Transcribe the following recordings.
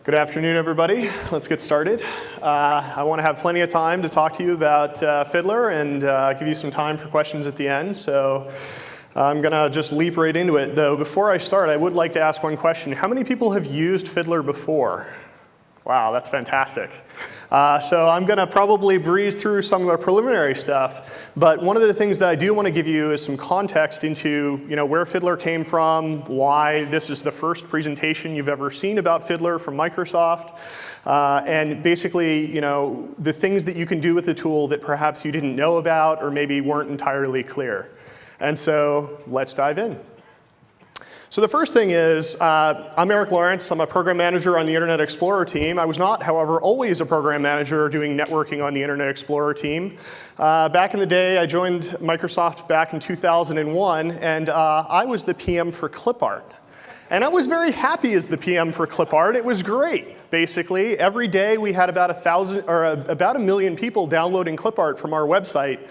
Good afternoon, everybody. Let's get started. I want to have plenty of time to talk to you about Fiddler and give you some time for questions at the end. So I'm going to just leap right into it. Though before I start, I would like to ask one question. How many people have used Fiddler before? Wow, that's fantastic. So I'm going to probably breeze through some of the preliminary stuff, but one of the things that I do want to give you is some context into where Fiddler came from, why this is the first presentation you've ever seen about Fiddler from Microsoft, and basically the things that you can do with the tool that perhaps you didn't know about or maybe weren't entirely clear. And so let's dive in. So the first thing is, I'm Eric Lawrence. I'm a program manager on the Internet Explorer team. I was not, however, always a program manager doing networking on the Internet Explorer team. Back in the day, I joined Microsoft back in 2001, and I was the PM for clip art. And I was very happy as the PM for clip art. It was great, basically. Every day we had about about 1 million people downloading clip art from our website.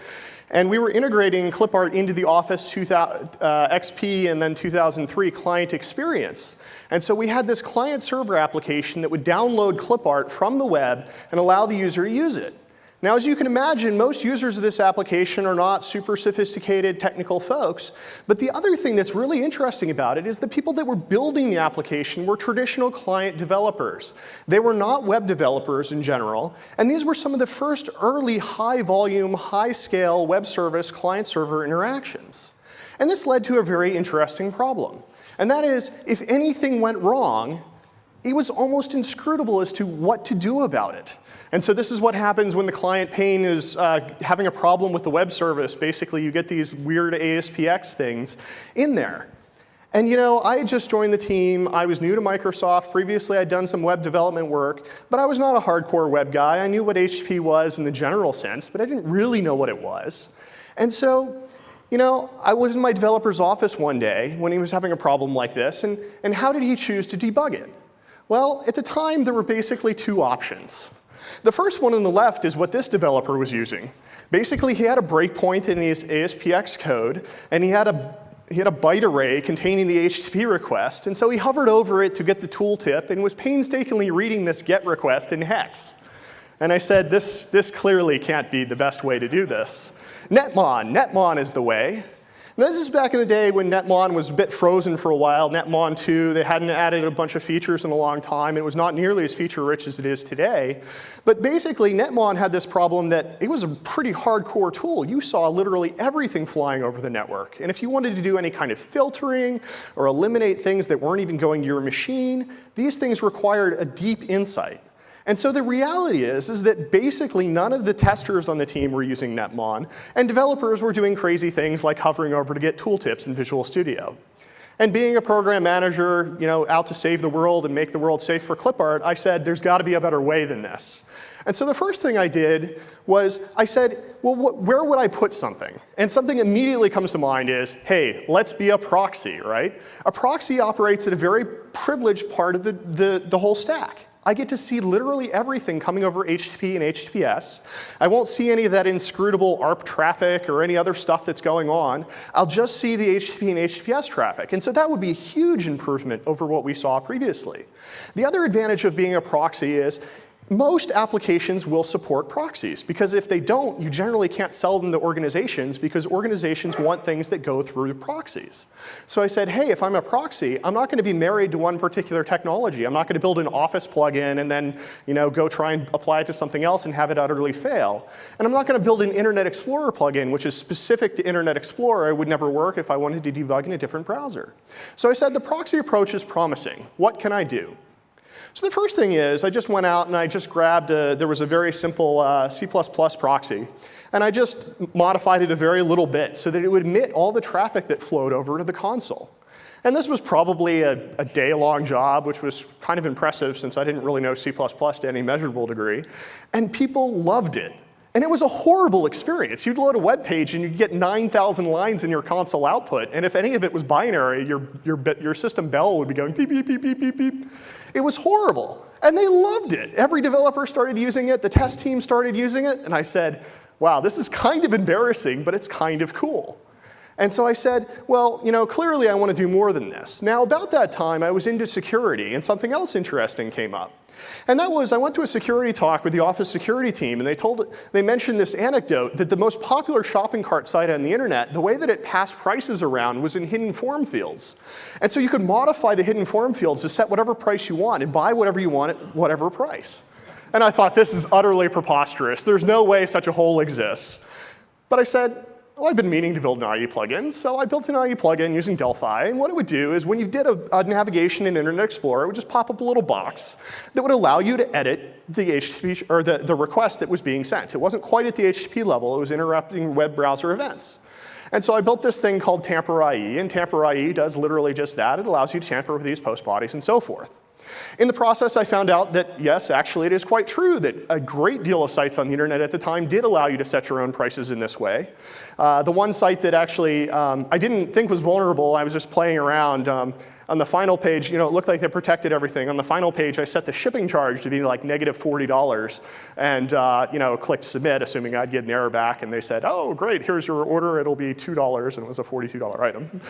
And we were integrating clip art into the Office XP and then 2003 client experience. And so we had this client-server application that would download clip art from the web and allow the user to use it. Now, as you can imagine, most users of this application are not super sophisticated technical folks. But the other thing that's really interesting about it is the people that were building the application were traditional client developers. They were not web developers in general. And these were some of the first early high-volume, high-scale web service client-server interactions. And this led to a very interesting problem. And that is, if anything went wrong, it was almost inscrutable as to what to do about it. And so this is what happens when the client pane is having a problem with the web service. Basically, you get these weird ASPX things in there. And I had just joined the team. I was new to Microsoft. Previously, I'd done some web development work, but I was not a hardcore web guy. I knew what HTTP was in the general sense, but I didn't really know what it was. And so I was in my developer's office one day when he was having a problem like this, and how did he choose to debug it? Well, at the time, there were basically two options. The first one on the left is what this developer was using. Basically, he had a breakpoint in his ASPX code, and he had a byte array containing the HTTP request, and so he hovered over it to get the tooltip and was painstakingly reading this GET request in hex. And I said, this clearly can't be the best way to do this. Netmon is the way. Now, this is back in the day when Netmon was a bit frozen for a while. Netmon 2, they hadn't added a bunch of features in a long time. It was not nearly as feature-rich as it is today. But basically, Netmon had this problem that it was a pretty hardcore tool. You saw literally everything flying over the network. And if you wanted to do any kind of filtering or eliminate things that weren't even going to your machine, these things required a deep insight. And so the reality is that basically none of the testers on the team were using Netmon, and developers were doing crazy things like hovering over to get tooltips in Visual Studio. And being a program manager, out to save the world and make the world safe for clip art, I said, there's got to be a better way than this. And so the first thing I did was I said, well, where would I put something? And something immediately comes to mind is, hey, let's be a proxy, right? A proxy operates at a very privileged part of the whole stack. I get to see literally everything coming over HTTP and HTTPS. I won't see any of that inscrutable ARP traffic or any other stuff that's going on. I'll just see the HTTP and HTTPS traffic. And so that would be a huge improvement over what we saw previously. The other advantage of being a proxy is most applications will support proxies, because if they don't, you generally can't sell them to organizations because organizations want things that go through proxies. So I said, hey, if I'm a proxy, I'm not going to be married to one particular technology. I'm not going to build an Office plugin and then go try and apply it to something else and have it utterly fail. And I'm not going to build an Internet Explorer plugin, which is specific to Internet Explorer. It would never work if I wanted to debug in a different browser. So I said, the proxy approach is promising. What can I do? So the first thing is, I just went out and I just grabbed, there was a very simple C++ proxy, and I just modified it a very little bit so that it would emit all the traffic that flowed over to the console. And this was probably a day-long job, which was kind of impressive since I didn't really know C++ to any measurable degree. And people loved it. And it was a horrible experience. You'd load a web page and you'd get 9,000 lines in your console output, and if any of it was binary, your system bell would be going beep, beep, beep, beep, beep, beep. It was horrible, and they loved it. Every developer started using it, the test team started using it, and I said, wow, this is kind of embarrassing, but it's kind of cool. And so I said, well, clearly I want to do more than this. Now, about that time, I was into security, and something else interesting came up. And that was, I went to a security talk with the office security team, and they mentioned this anecdote that the most popular shopping cart site on the internet, the way that it passed prices around was in hidden form fields. And so you could modify the hidden form fields to set whatever price you want and buy whatever you want at whatever price. And I thought, this is utterly preposterous. There's no way such a hole exists. But I said, well, I've been meaning to build an IE plugin, so I built an IE plugin using Delphi, and what it would do is when you did a navigation in Internet Explorer, it would just pop up a little box that would allow you to edit the HTTP, or the request that was being sent. It wasn't quite at the HTTP level, it was interrupting web browser events. And so I built this thing called Tamper IE, and Tamper IE does literally just that. It allows you to tamper with these post bodies and so forth. In the process, I found out that, yes, actually, it is quite true that a great deal of sites on the internet at the time did allow you to set your own prices in this way. The one site that actually I didn't think was vulnerable, I was just playing around. On the final page, it looked like they protected everything. On the final page, I set the shipping charge to be like -$40 and clicked submit, assuming I'd get an error back. And they said, oh, great, here's your order. It'll be $2, and it was a $42 item.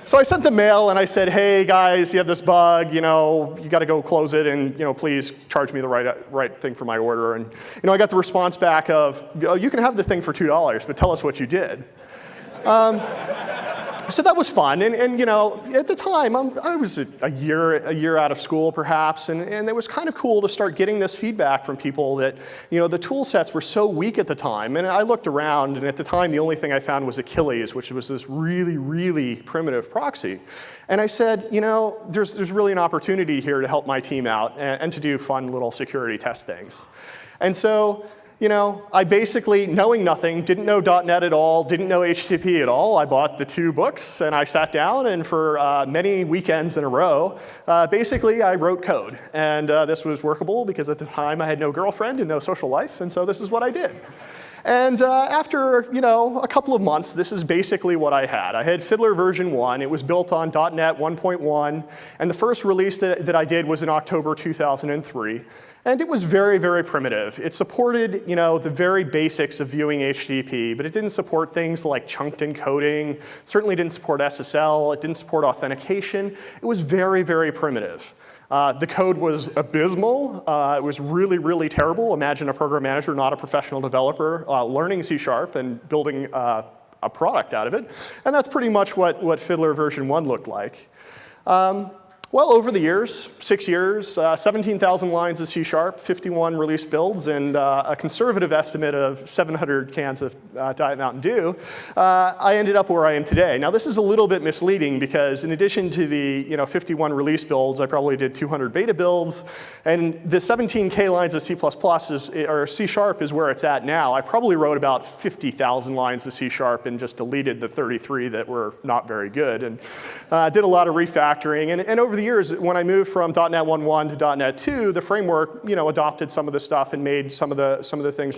So I sent the mail, and I said, hey, guys, you have this bug. You got to go close it, and please charge me the right thing for my order. And I got the response back of, oh, you can have the thing for $2, but tell us what you did. So that was fun, and at the time, I was a year out of school, perhaps, and it was kind of cool to start getting this feedback from people that, the tool sets were so weak at the time, and I looked around, and at the time, the only thing I found was Achilles, which was this really, really primitive proxy. And I said, there's really an opportunity here to help my team out and to do fun little security test things. And so, I basically, knowing nothing, didn't know .NET at all, didn't know HTTP at all. I bought the 2 books, and I sat down, and for many weekends in a row, basically, I wrote code. And this was workable because at the time, I had no girlfriend and no social life, and so this is what I did. And after, a couple of months, this is basically what I had. I had Fiddler version 1. It was built on .NET 1.1, and the first release that I did was in October 2003. And it was very, very primitive. It supported, the very basics of viewing HTTP, but it didn't support things like chunked encoding. It certainly didn't support SSL. It didn't support authentication. It was very, very primitive. The code was abysmal. It was really, really terrible. Imagine a program manager, not a professional developer, learning C# and building a product out of it. And that's pretty much what Fiddler version 1 looked like. Well, over the years, 6 years, 17,000 lines of C#, 51 release builds, and a conservative estimate of 700 cans of Diet Mountain Dew, I ended up where I am today. Now, this is a little bit misleading because in addition to the 51 release builds, I probably did 200 beta builds, and the 17K lines of C++ or C# is where it's at now. I probably wrote about 50,000 lines of C# and just deleted the 33 that were not very good, and did a lot of refactoring. And over the years, when I moved from .NET 1.1 to .NET 2, the framework, adopted some of the stuff and made some of the things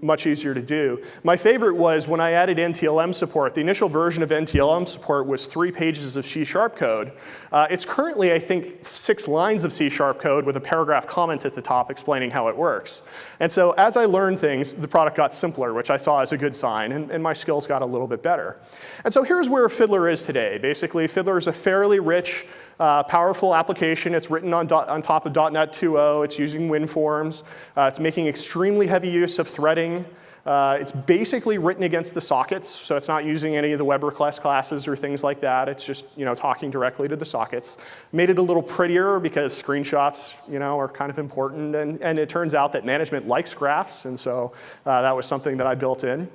much easier to do. My favorite was when I added NTLM support. The initial version of NTLM support was 3 pages of C# code. It's currently, I think, 6 lines of C# code with a paragraph comment at the top explaining how it works. And so as I learned things, the product got simpler, which I saw as a good sign, and my skills got a little bit better. And so here's where Fiddler is today. Basically, Fiddler is a fairly rich, powerful application. It's written on top of .NET 2.0. It's using WinForms. It's making extremely heavy use of threading. It's basically written against the sockets, so it's not using any of the web request classes or things like that. It's just talking directly to the sockets. Made it a little prettier because screenshots are kind of important, and it turns out that management likes graphs, and so that was something that I built in.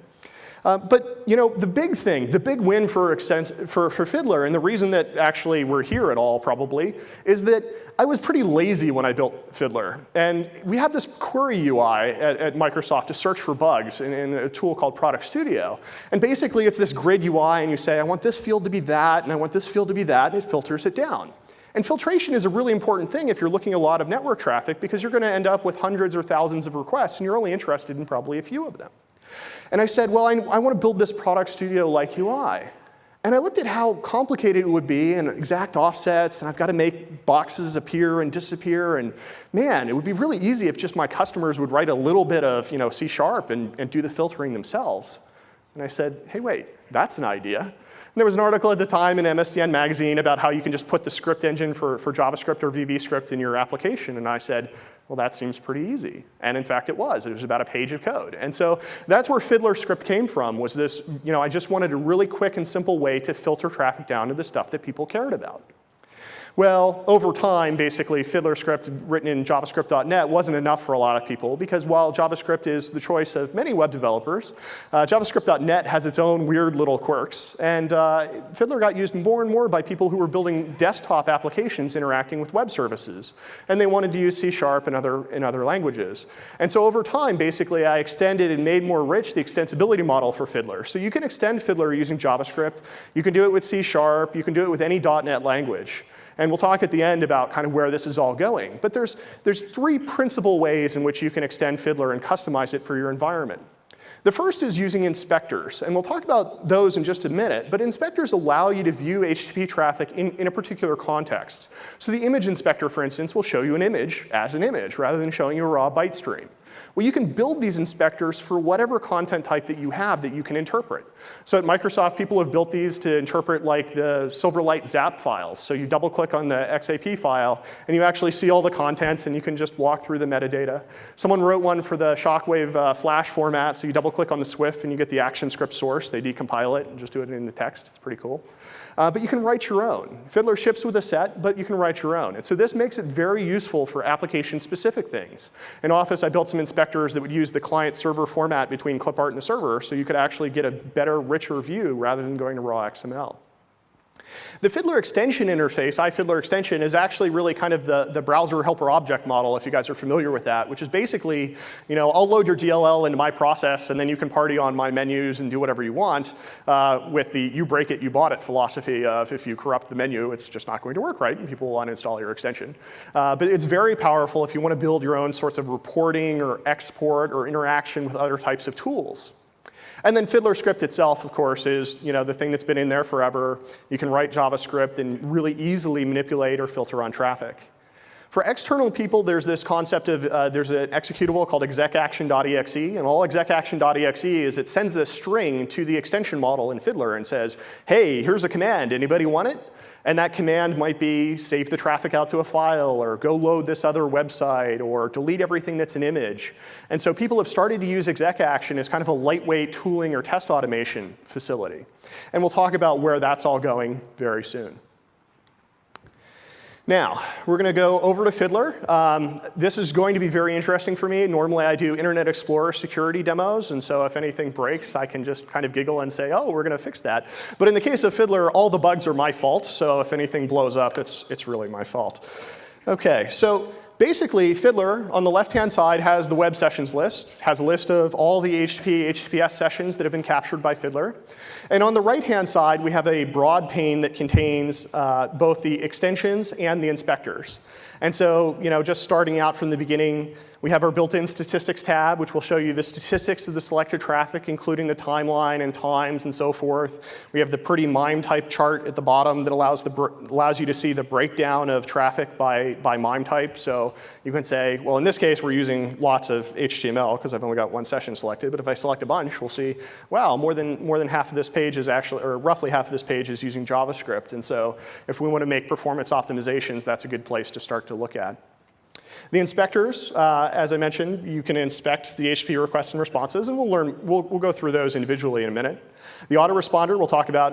But the big thing, the big win for Fiddler, and the reason that actually we're here at all probably, is that I was pretty lazy when I built Fiddler. And we had this query UI at Microsoft to search for bugs in a tool called Product Studio. And basically it's this grid UI, and you say, I want this field to be that, and I want this field to be that, and it filters it down. And filtration is a really important thing if you're looking at a lot of network traffic, because you're going to end up with hundreds or thousands of requests, and you're only interested in probably a few of them. And I said, well, I want to build this Product Studio-like UI. And I looked at how complicated it would be, and exact offsets, and I've got to make boxes appear and disappear, and man, it would be really easy if just my customers would write a little bit of C# and do the filtering themselves. And I said, hey, wait, that's an idea. And there was an article at the time in MSDN magazine about how you can just put the script engine for JavaScript or VB script in your application. And I said, well, that seems pretty easy. And in fact, it was. It was about a page of code. And so that's where Fiddler script came from, was this, I just wanted a really quick and simple way to filter traffic down to the stuff that people cared about. Well, over time, basically, Fiddler script written in JavaScript.net wasn't enough for a lot of people, because while JavaScript is the choice of many web developers, JavaScript.net has its own weird little quirks. And Fiddler got used more and more by people who were building desktop applications interacting with web services. And they wanted to use C# and other languages. And so over time, basically, I extended and made more rich the extensibility model for Fiddler. So you can extend Fiddler using JavaScript. You can do it with C#. You can do it with any .NET language. And we'll talk at the end about kind of where this is all going. But there's three principal ways in which you can extend Fiddler and customize it for your environment. The first is using inspectors. And we'll talk about those in just a minute. But inspectors allow you to view HTTP traffic in a particular context. So the image inspector, for instance, will show you an image as an image rather than showing you a raw byte stream. Well, you can build these inspectors for whatever content type that you have that you can interpret. So at Microsoft, people have built these to interpret like the Silverlight Zap files. So you double click on the XAP file, and you actually see all the contents, and you can just walk through the metadata. Someone wrote one for the Shockwave Flash format, so you double click on the Swift, and you get the action script source. They decompile it and just do it in the text. It's pretty cool. But you can write your own. Fiddler ships with a set, but you can write your own. And so this makes it very useful for application-specific things. In Office, I built some inspectors that would use the client-server format between clipart and the server, so you could actually get a better, richer view rather than going to raw XML. The Fiddler extension interface, iFiddler extension, is actually really kind of the browser helper object model, if you guys are familiar with that, which is basically, I'll load your DLL into my process, and then you can party on my menus and do whatever you want with the you break it, you bought it philosophy of if you corrupt the menu, it's just not going to work right, and people will uninstall your extension. But it's very powerful if you want to build your own sorts of reporting or export or interaction with other types of tools. And then Fiddler script itself, of course, is the thing that's been in there forever. You can write JavaScript and really easily manipulate or filter on traffic. For external people, there's this concept of there's an executable called execaction.exe, and all execaction.exe is it sends a string to the extension model in Fiddler and says, hey, here's a command. Anybody want it? And that command might be save the traffic out to a file, or go load this other website, or delete everything that's an image. And so people have started to use execaction as kind of a lightweight tooling or test automation facility. And we'll talk about where that's all going very soon. Now, we're going to go over to Fiddler. This is going to be very interesting for me. Normally, I do Internet Explorer security demos, and so if anything breaks, I can just kind of giggle and say, oh, we're going to fix that. But in the case of Fiddler, all the bugs are my fault, so if anything blows up, it's really my fault. OK, so basically, Fiddler, on the left-hand side, has the web sessions list, has a list of all the HTTP, HTTPS sessions that have been captured by Fiddler. And on the right-hand side, we have a broad pane that contains both the extensions and the inspectors. And so, just starting out from the beginning, we have our built-in statistics tab, which will show you the statistics of the selected traffic, including the timeline and times and so forth. We have the pretty MIME type chart at the bottom that allows you to see the breakdown of traffic by MIME type. So you can say, well, in this case, we're using lots of HTML because I've only got one session selected. But if I select a bunch, we'll see, wow, more than half of this page is actually, or roughly half of this page is using JavaScript. And so if we want to make performance optimizations, that's a good place to start to look at. The inspectors, as I mentioned, you can inspect the HTTP requests and responses, and we'll go through those individually in a minute. The autoresponder we'll talk about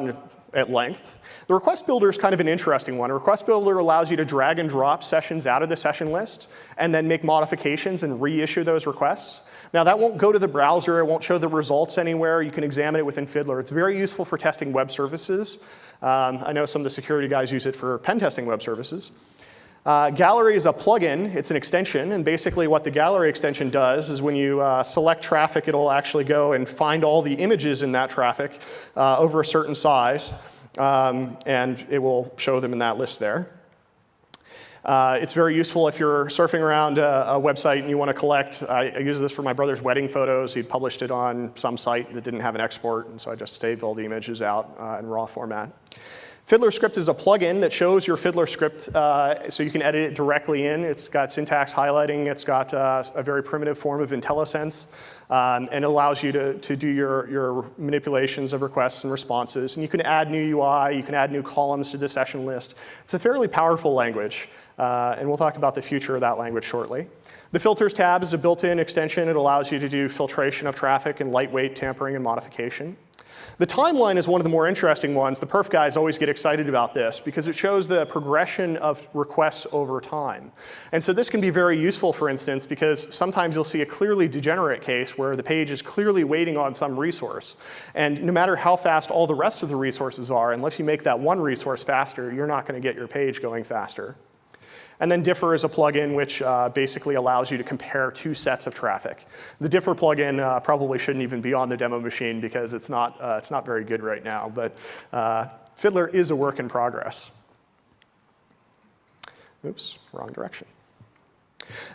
at length. The request builder is kind of an interesting one. A request builder allows you to drag and drop sessions out of the session list and then make modifications and reissue those requests. Now, that won't go to the browser. It won't show the results anywhere. You can examine it within Fiddler. It's very useful for testing web services. I know some of the security guys use it for pen testing web services. Gallery is a plugin. It's an extension. And basically what the Gallery extension does is when you select traffic, it'll actually go and find all the images in that traffic over a certain size. And it will show them in that list there. It's very useful if you're surfing around a website and you want to collect. I use this for my brother's wedding photos. He'd published it on some site that didn't have an export. And so I just saved all the images out in raw format. Fiddler script is a plugin that shows your Fiddler script so you can edit it directly in. It's got syntax highlighting. It's got a very primitive form of IntelliSense. And it allows you to do your manipulations of requests and responses. And you can add new UI, you can add new columns to the session list. It's a fairly powerful language, and we'll talk about the future of that language shortly. The filters tab is a built-in extension. It allows you to do filtration of traffic and lightweight tampering and modification. The timeline is one of the more interesting ones. The perf guys always get excited about this because it shows the progression of requests over time. And so this can be very useful, for instance, because sometimes you'll see a clearly degenerate case where the page is clearly waiting on some resource. And no matter how fast all the rest of the resources are, unless you make that one resource faster, you're not going to get your page going faster. And then differ is a plugin which basically allows you to compare two sets of traffic. The differ plugin probably shouldn't even be on the demo machine because it's not very good right now. But Fiddler is a work in progress. Oops, wrong direction.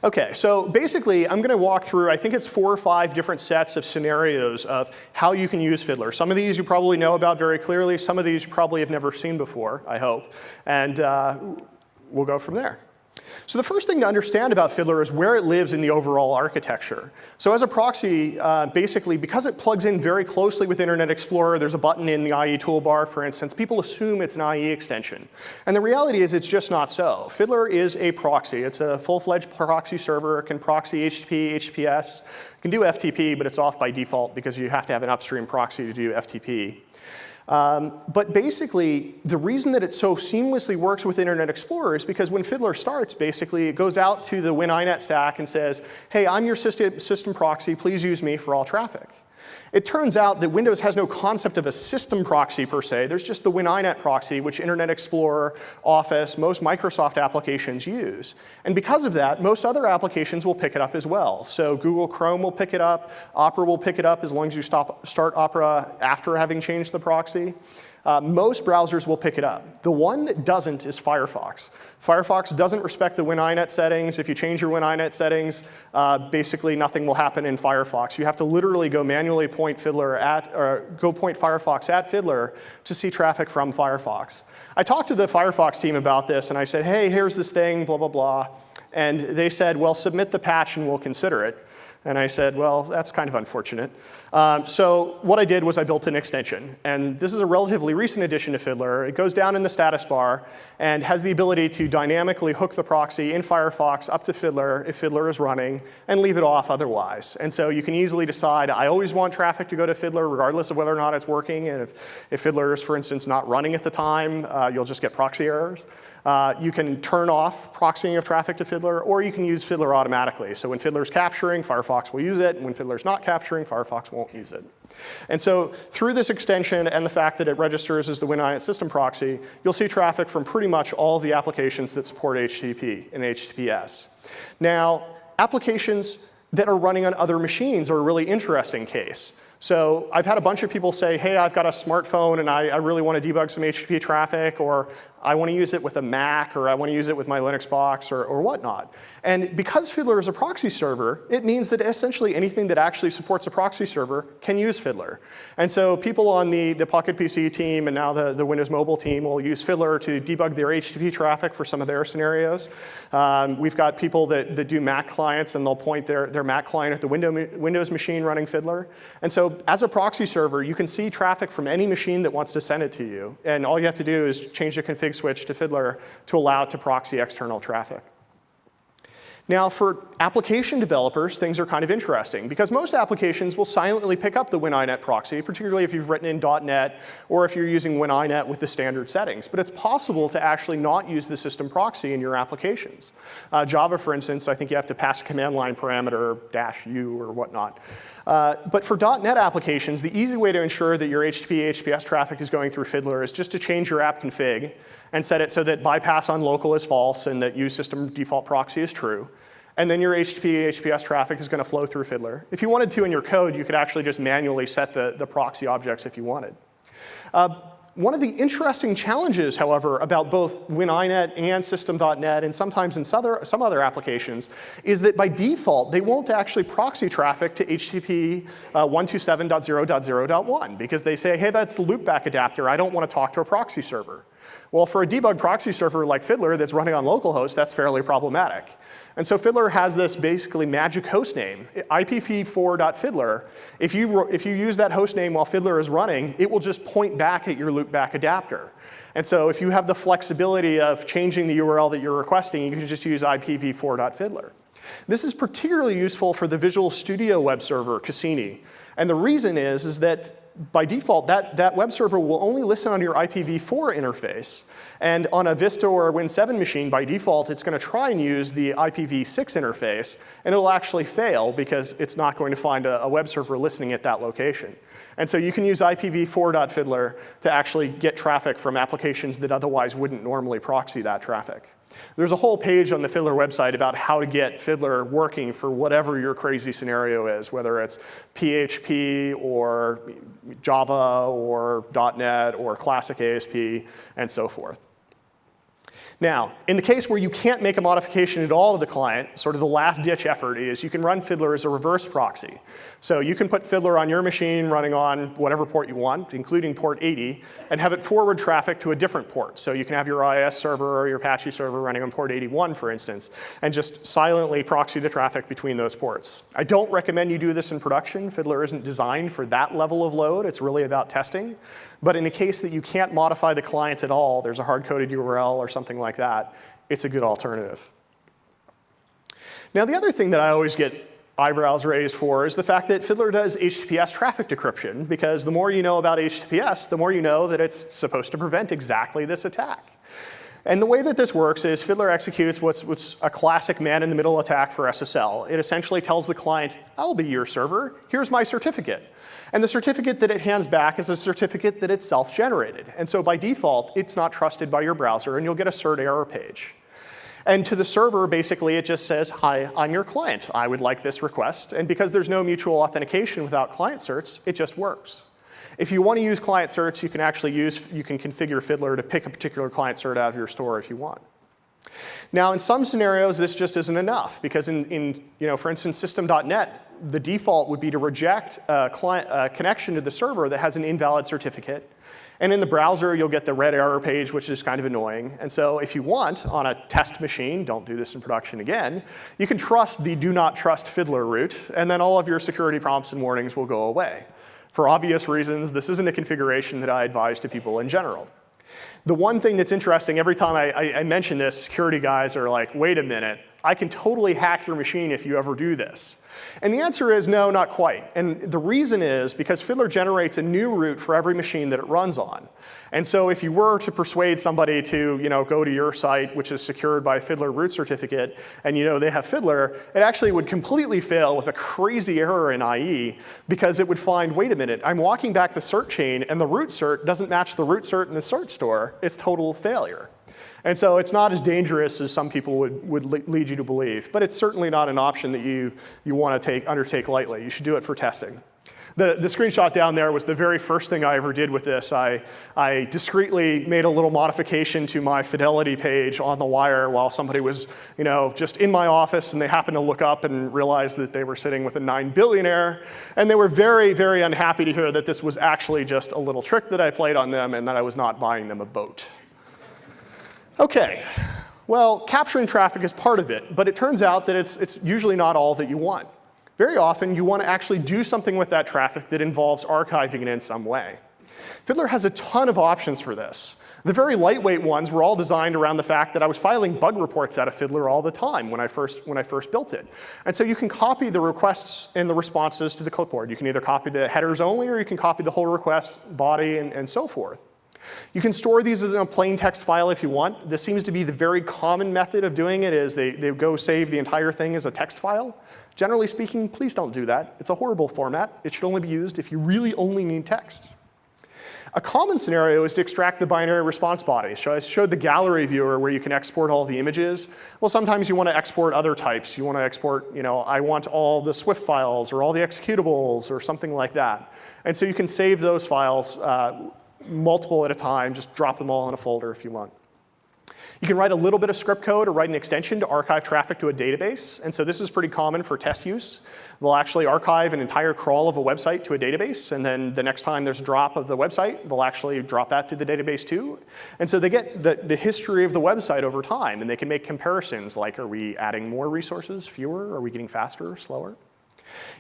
OK, so basically, I'm going to walk through, I think it's 4 or 5 different sets of scenarios of how you can use Fiddler. Some of these you probably know about very clearly. Some of these you probably have never seen before, I hope. And we'll go from there. So the first thing to understand about Fiddler is where it lives in the overall architecture. So as a proxy, basically, because it plugs in very closely with Internet Explorer, there's a button in the IE toolbar, for instance, people assume it's an IE extension. And the reality is it's just not so. Fiddler is a proxy. It's a full-fledged proxy server. It can proxy HTTP, HTTPS. It can do FTP, but it's off by default because you have to have an upstream proxy to do FTP. But basically, the reason that it so seamlessly works with Internet Explorer is because when Fiddler starts, basically, it goes out to the WinINet stack and says, hey, I'm your system proxy. Please use me for all traffic. It turns out that Windows has no concept of a system proxy per se. There's just the WinINet proxy, which Internet Explorer, Office, most Microsoft applications use. And because of that, most other applications will pick it up as well. So Google Chrome will pick it up. Opera will pick it up as long as you start Opera after having changed the proxy. Most browsers will pick it up. The one that doesn't is Firefox. Firefox doesn't respect the WinINet settings. If you change your WinINet settings, basically nothing will happen in Firefox. You have to literally go manually point Fiddler at, or go point Firefox at Fiddler to see traffic from Firefox. I talked to the Firefox team about this, and I said, hey, here's this thing, blah, blah, blah. And they said, well, submit the patch and we'll consider it. And I said, well, that's kind of unfortunate. So what I did was I built an extension. And this is a relatively recent addition to Fiddler. It goes down in the status bar and has the ability to dynamically hook the proxy in Firefox up to Fiddler if Fiddler is running and leave it off otherwise. And so you can easily decide, I always want traffic to go to Fiddler regardless of whether or not it's working. And if Fiddler is, for instance, not running at the time, you'll just get proxy errors. You can turn off proxying of traffic to Fiddler, or you can use Fiddler automatically. So when Fiddler's capturing, Firefox will use it. And when Fiddler's not capturing, Firefox won't use it. And so through this extension and the fact that it registers as the WinINet system proxy, you'll see traffic from pretty much all of the applications that support HTTP and HTTPS. Now, applications that are running on other machines are a really interesting case. So I've had a bunch of people say, hey, I've got a smartphone and I really want to debug some HTTP traffic, or I want to use it with a Mac, or I want to use it with my Linux box, or whatnot. And because Fiddler is a proxy server, it means that essentially anything that actually supports a proxy server can use Fiddler. And so people on the Pocket PC team and now the Windows Mobile team will use Fiddler to debug their HTTP traffic for some of their scenarios. We've got people that do Mac clients, and they'll point their Mac client at the Windows machine running Fiddler. And so as a proxy server, you can see traffic from any machine that wants to send it to you. And all you have to do is change the config switch to Fiddler to allow it to proxy external traffic. Now, for application developers, things are kind of interesting, because most applications will silently pick up the WinINet proxy, particularly if you've written in .NET or if you're using WinINet with the standard settings. But it's possible to actually not use the system proxy in your applications. Java, for instance, I think you have to pass a command line parameter -u or whatnot. But for .NET applications, the easy way to ensure that your HTTP, HTTPS traffic is going through Fiddler is just to change your app config and set it so that bypass on local is false and that use system default proxy is true. And then your HTTP, HTTPS traffic is going to flow through Fiddler. If you wanted to in your code, you could actually just manually set the proxy objects if you wanted. One of the interesting challenges, however, about both WinINet and System.NET, and sometimes in some other applications, is that by default, they won't actually proxy traffic to HTTP 127.0.0.1, because they say, hey, that's the loopback adapter. I don't want to talk to a proxy server. Well, for a debug proxy server like Fiddler that's running on localhost, that's fairly problematic. And so Fiddler has this basically magic host name, IPv4.fiddler. If you use that host name while Fiddler is running, it will just point back at your loopback adapter. And so if you have the flexibility of changing the URL that you're requesting, you can just use IPv4.fiddler. This is particularly useful for the Visual Studio web server, Cassini. And the reason is that by default, that web server will only listen on your IPv4 interface. And on a Vista or a Win7 machine, by default, it's going to try and use the IPv6 interface, and it'll actually fail because it's not going to find a web server listening at that location. And so you can use IPv4.fiddler to actually get traffic from applications that otherwise wouldn't normally proxy that traffic. There's a whole page on the Fiddler website about how to get Fiddler working for whatever your crazy scenario is, whether it's PHP or Java or .NET or classic ASP and so forth. Now, in the case where you can't make a modification at all to the client, sort of the last ditch effort is you can run Fiddler as a reverse proxy. So you can put Fiddler on your machine running on whatever port you want, including port 80, and have it forward traffic to a different port. So you can have your IIS server or your Apache server running on port 81, for instance, and just silently proxy the traffic between those ports. I don't recommend you do this in production. Fiddler isn't designed for that level of load. It's really about testing. But in the case that you can't modify the client at all, there's a hard-coded URL or something like that, it's a good alternative. Now, the other thing that I always get eyebrows raised for is the fact that Fiddler does HTTPS traffic decryption, because the more you know about HTTPS, the more you know that it's supposed to prevent exactly this attack. And the way that this works is Fiddler executes what's a classic man-in-the-middle attack for SSL. It essentially tells the client, I'll be your server, here's my certificate. And the certificate that it hands back is a certificate that it's self-generated. And so by default, it's not trusted by your browser, and you'll get a cert error page. And to the server, basically, it just says, hi, I'm your client. I would like this request. And because there's no mutual authentication without client certs, it just works. If you want to use client certs, you can configure Fiddler to pick a particular client cert out of your store if you want. Now, in some scenarios, this just isn't enough, because for instance, system.net, the default would be to reject a connection to the server that has an invalid certificate. And in the browser, you'll get the red error page, which is kind of annoying. And so if you want, on a test machine, don't do this in production again, you can trust the do not trust Fiddler route, and then all of your security prompts and warnings will go away. For obvious reasons, this isn't a configuration that I advise to people in general. The one thing that's interesting, every time I mention this, security guys are like, wait a minute, I can totally hack your machine if you ever do this. And the answer is no, not quite. And the reason is because Fiddler generates a new route for every machine that it runs on. And so if you were to persuade somebody to go to your site, which is secured by a Fiddler root certificate, and they have Fiddler, it actually would completely fail with a crazy error in IE, because it would find, wait a minute, I'm walking back the cert chain, and the root cert doesn't match the root cert in the cert store. It's total failure. And so it's not as dangerous as some people would lead you to believe, but it's certainly not an option that you want to undertake lightly. You should do it for testing. The screenshot down there was the very first thing I ever did with this. I discreetly made a little modification to my Fidelity page on the wire while somebody was just in my office, and they happened to look up and realize that they were sitting with a 9 billionaire. And they were very, very unhappy to hear that this was actually just a little trick that I played on them and that I was not buying them a boat. Okay, well, capturing traffic is part of it, but it turns out that it's usually not all that you want. Very often, you want to actually do something with that traffic that involves archiving it in some way. Fiddler has a ton of options for this. The very lightweight ones were all designed around the fact that I was filing bug reports out of Fiddler all the time when I first built it. And so you can copy the requests and the responses to the clipboard. You can either copy the headers only, or you can copy the whole request body and so forth. You can store these as a plain text file if you want. This seems to be the very common method of doing it, is they go save the entire thing as a text file. Generally speaking, please don't do that. It's a horrible format. It should only be used if you really only need text. A common scenario is to extract the binary response body. So I showed the gallery viewer where you can export all the images. Well, sometimes you want to export other types. You want to export, I want all the Swift files or all the executables or something like that. And so you can save those files multiple at a time, just drop them all in a folder if you want. You can write a little bit of script code or write an extension to archive traffic to a database. And so this is pretty common for test use. They'll actually archive an entire crawl of a website to a database. And then the next time there's a drop of the website, they'll actually drop that to the database too. And so they get the history of the website over time. And they can make comparisons like, are we adding more resources, fewer? Are we getting faster, slower?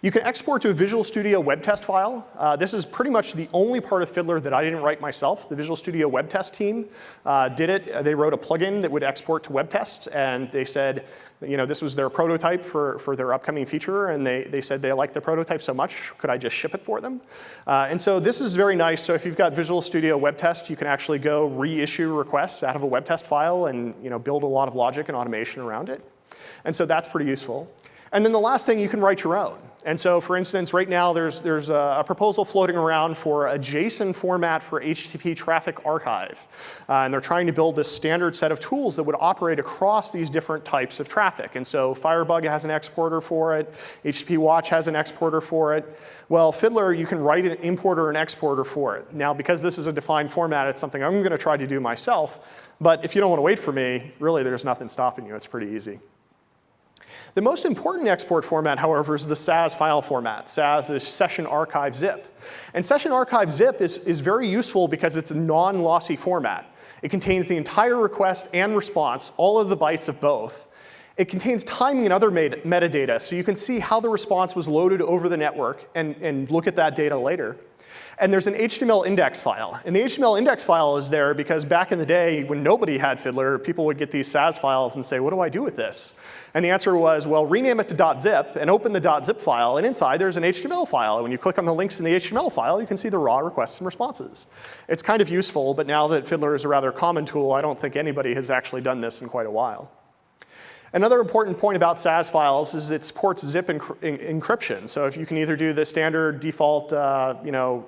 You can export to a Visual Studio web test file. This is pretty much the only part of Fiddler that I didn't write myself. The Visual Studio web test team did it. They wrote a plugin that would export to web tests, and they said, this was their prototype for their upcoming feature, and they said they liked the prototype so much, could I just ship it for them? And so this is very nice. So if you've got Visual Studio web test, you can actually go reissue requests out of a web test file and build a lot of logic and automation around it. And so that's pretty useful. And then the last thing, you can write your own. And so, for instance, right now there's a proposal floating around for a JSON format for HTTP traffic archive. And they're trying to build this standard set of tools that would operate across these different types of traffic. And so Firebug has an exporter for it. HTTP Watch has an exporter for it. Well, Fiddler, you can write an importer and exporter for it. Now, because this is a defined format, it's something I'm going to try to do myself. But if you don't want to wait for me, really, there's nothing stopping you. It's pretty easy. The most important export format, however, is the SAS file format. SAS is Session Archive Zip. And Session Archive Zip is very useful because it's a non-lossy format. It contains the entire request and response, all of the bytes of both. It contains timing and other metadata, so you can see how the response was loaded over the network and look at that data later. And there's an HTML index file. And the HTML index file is there because back in the day when nobody had Fiddler, people would get these SAS files and say, what do I do with this? And the answer was, well, rename it to .zip and open the .zip file. And inside, there's an HTML file. And when you click on the links in the HTML file, you can see the raw requests and responses. It's kind of useful, but now that Fiddler is a rather common tool, I don't think anybody has actually done this in quite a while. Another important point about SAS files is it supports zip encryption. So if you can either do the standard default,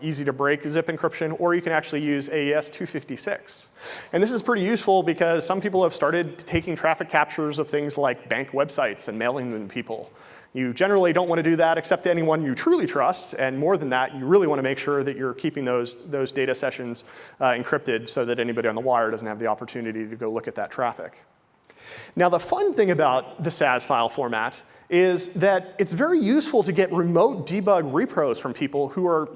easy to break zip encryption, or you can actually use AES 256. And this is pretty useful because some people have started taking traffic captures of things like bank websites and mailing them to people. You generally don't want to do that except to anyone you truly trust. And more than that, you really want to make sure that you're keeping those data sessions encrypted so that anybody on the wire doesn't have the opportunity to go look at that traffic. Now, the fun thing about the SAS file format is that it's very useful to get remote debug repros from people who are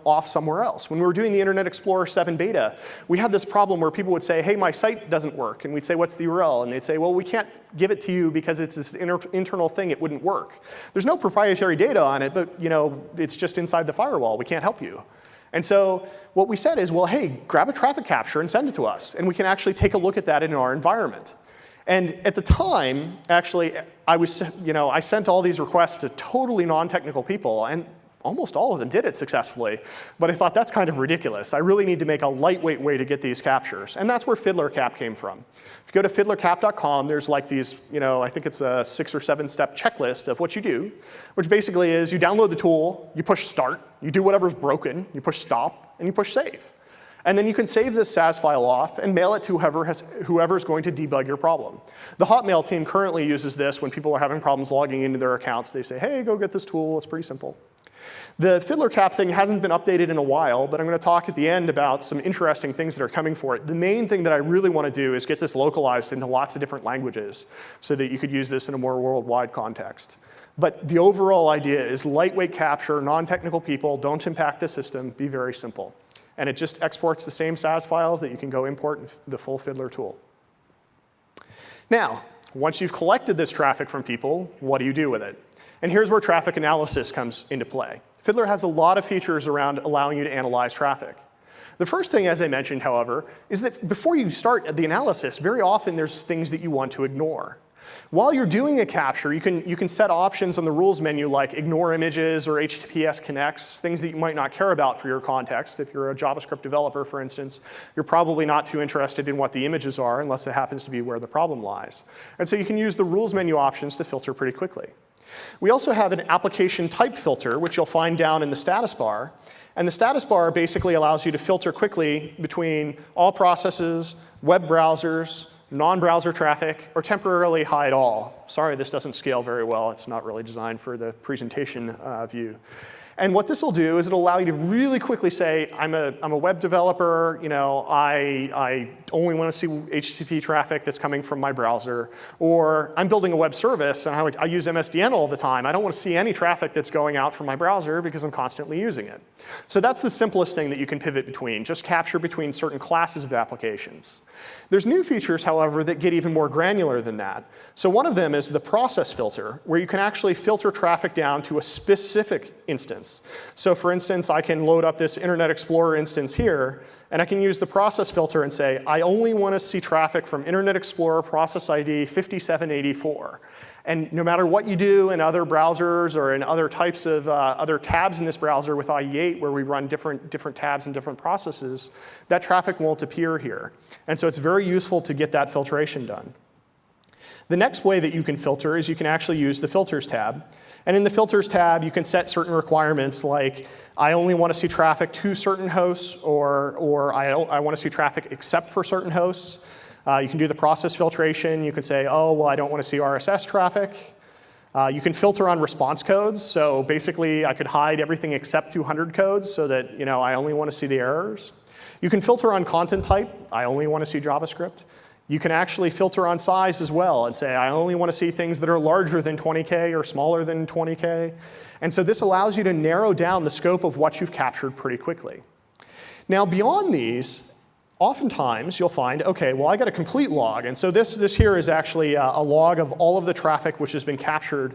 off somewhere else. When we were doing the Internet Explorer 7 beta, we had this problem where people would say, hey, my site doesn't work. And we'd say, what's the URL? And they'd say, well, we can't give it to you because it's this internal thing. It wouldn't work. There's no proprietary data on it, but it's just inside the firewall. We can't help you. And so what we said is, well, hey, grab a traffic capture and send it to us. And we can actually take a look at that in our environment. And at the time, actually, I sent all these requests to totally non-technical people, and almost all of them did it successfully. But I thought, that's kind of ridiculous. I really need to make a lightweight way to get these captures. And that's where FiddlerCap came from. If you go to fiddlercap.com, there's like these, I think it's a 6 or 7 step checklist of what you do, which basically is you download the tool, you push start, you do whatever's broken, you push stop, and you push save. And then you can save this SAS file off and mail it to whoever's going to debug your problem. The Hotmail team currently uses this when people are having problems logging into their accounts. They say, hey, go get this tool. It's pretty simple. The FiddlerCap thing hasn't been updated in a while, but I'm going to talk at the end about some interesting things that are coming for it. The main thing that I really want to do is get this localized into lots of different languages so that you could use this in a more worldwide context. But the overall idea is lightweight capture, non-technical people, don't impact the system, be very simple. And it just exports the same SAS files that you can go import in the full Fiddler tool. Now, once you've collected this traffic from people, what do you do with it? And here's where traffic analysis comes into play. Fiddler has a lot of features around allowing you to analyze traffic. The first thing, as I mentioned, however, is that before you start the analysis, very often there's things that you want to ignore. While you're doing a capture, you can set options on the rules menu like ignore images or HTTPS connects, things that you might not care about for your context. If you're a JavaScript developer, for instance, you're probably not too interested in what the images are unless it happens to be where the problem lies. And so you can use the rules menu options to filter pretty quickly. We also have an application type filter, which you'll find down in the status bar. And the status bar basically allows you to filter quickly between all processes, web browsers, non-browser traffic, or temporarily hide all. Sorry, this doesn't scale very well. It's not really designed for the presentation view. And what this will do is it'll allow you to really quickly say, I'm a web developer, I only want to see HTTP traffic that's coming from my browser, or I'm building a web service and I use MSDN all the time. I don't want to see any traffic that's going out from my browser because I'm constantly using it. So that's the simplest thing that you can pivot between, just capture between certain classes of applications. There's new features, however, that get even more granular than that. So one of them is the process filter, where you can actually filter traffic down to a specific instance. So for instance, I can load up this Internet Explorer instance here, and I can use the process filter and say, I only want to see traffic from Internet Explorer process ID 5784. And no matter what you do in other browsers or in other types of other tabs in this browser with IE8, where we run different tabs and different processes, that traffic won't appear here. And so it's very useful to get that filtration done. The next way that you can filter is you can actually use the Filters tab. And in the Filters tab, you can set certain requirements like, I only want to see traffic to certain hosts, or I want to see traffic except for certain hosts. You can do the process filtration. You can say, oh, well, I don't want to see RSS traffic. You can filter on response codes. So basically, I could hide everything except 200 codes so that I only want to see the errors. You can filter on content type. I only want to see JavaScript. You can actually filter on size as well and say, I only want to see things that are larger than 20K or smaller than 20K. And so this allows you to narrow down the scope of what you've captured pretty quickly. Now, beyond these, oftentimes you'll find, OK, well, I got a complete log. And so this here is actually a log of all of the traffic which has been captured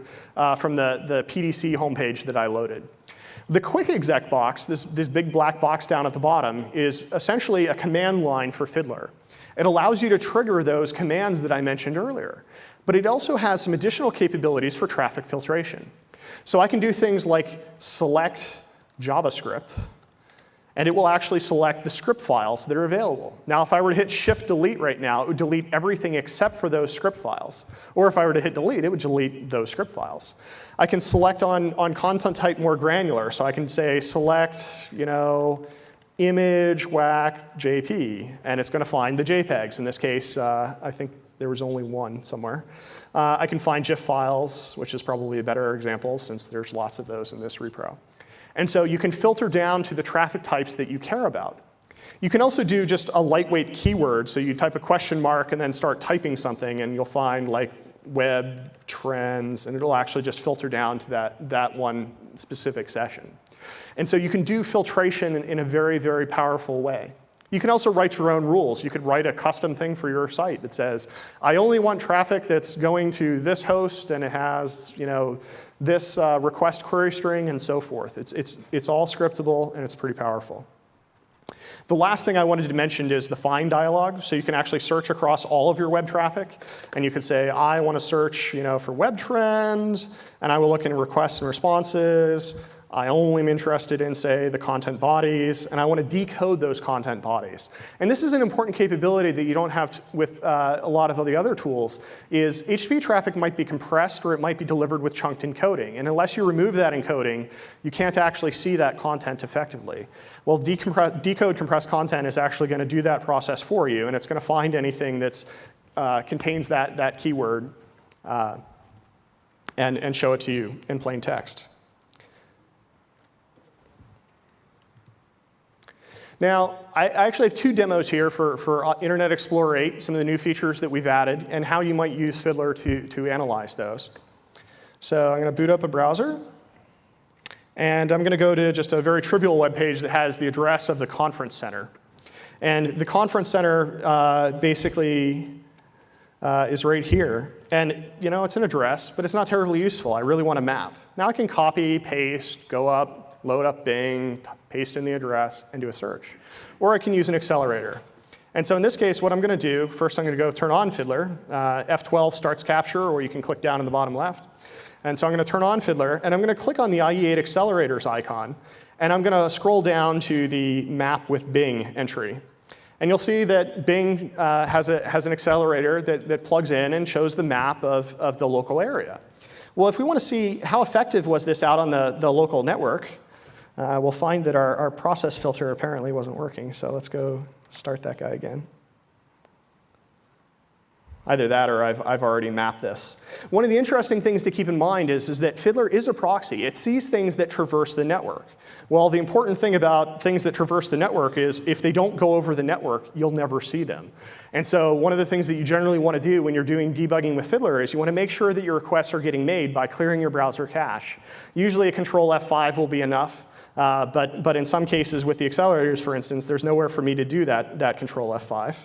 from the PDC homepage that I loaded. The quick exec box, this big black box down at the bottom, is essentially a command line for Fiddler. It allows you to trigger those commands that I mentioned earlier. But it also has some additional capabilities for traffic filtration. So I can do things like select JavaScript, and it will actually select the script files that are available. Now, if I were to hit Shift-Delete right now, it would delete everything except for those script files. Or if I were to hit Delete, it would delete those script files. I can select on content type more granular. So I can say select, image, WAC, JP, and it's going to find the JPEGs. In this case, I think there was only one somewhere. I can find GIF files, which is probably a better example since there's lots of those in this repro. And so you can filter down to the traffic types that you care about. You can also do just a lightweight keyword. So you type a question mark and then start typing something, and you'll find like web trends, and it'll actually just filter down to that one specific session. And so you can do filtration in a very, very powerful way. You can also write your own rules. You could write a custom thing for your site that says, I only want traffic that's going to this host, and it has this request query string, and so forth. It's all scriptable, and it's pretty powerful. The last thing I wanted to mention is the find dialog. So you can actually search across all of your web traffic. And you can say, I want to search for web trends, and I will look in requests and responses. I only am interested in, say, the content bodies, and I want to decode those content bodies. And this is an important capability that you don't have with a lot of the other tools, is HTTP traffic might be compressed or it might be delivered with chunked encoding. And unless you remove that encoding, you can't actually see that content effectively. Well, decode compressed content is actually going to do that process for you, and it's going to find anything that contains that keyword and show it to you in plain text. Now, I actually have two demos here for Internet Explorer 8, some of the new features that we've added, and how you might use Fiddler to analyze those. So I'm going to boot up a browser. And I'm going to go to just a very trivial web page that has the address of the conference center. And the conference center basically is right here. And it's an address, but it's not terribly useful. I really want a map. Now I can copy, paste, go up, load up Bing, paste in the address, and do a search. Or I can use an accelerator. And so in this case, what I'm going to do, first I'm going to go turn on Fiddler. F12 starts capture, or you can click down in the bottom left. And so I'm going to turn on Fiddler, and I'm going to click on the IE8 accelerators icon. And I'm going to scroll down to the map with Bing entry. And you'll see that Bing has an accelerator that plugs in and shows the map of the local area. Well, if we want to see how effective was this out on the local network, we'll find that our process filter apparently wasn't working. So let's go start that guy again. Either that or I've already mapped this. One of the interesting things to keep in mind is that Fiddler is a proxy. It sees things that traverse the network. Well, the important thing about things that traverse the network is if they don't go over the network, you'll never see them. And so one of the things that you generally want to do when you're doing debugging with Fiddler is you want to make sure that your requests are getting made by clearing your browser cache. Usually a control F5 will be enough. But in some cases with the accelerators, for instance, there's nowhere for me to do that control F5.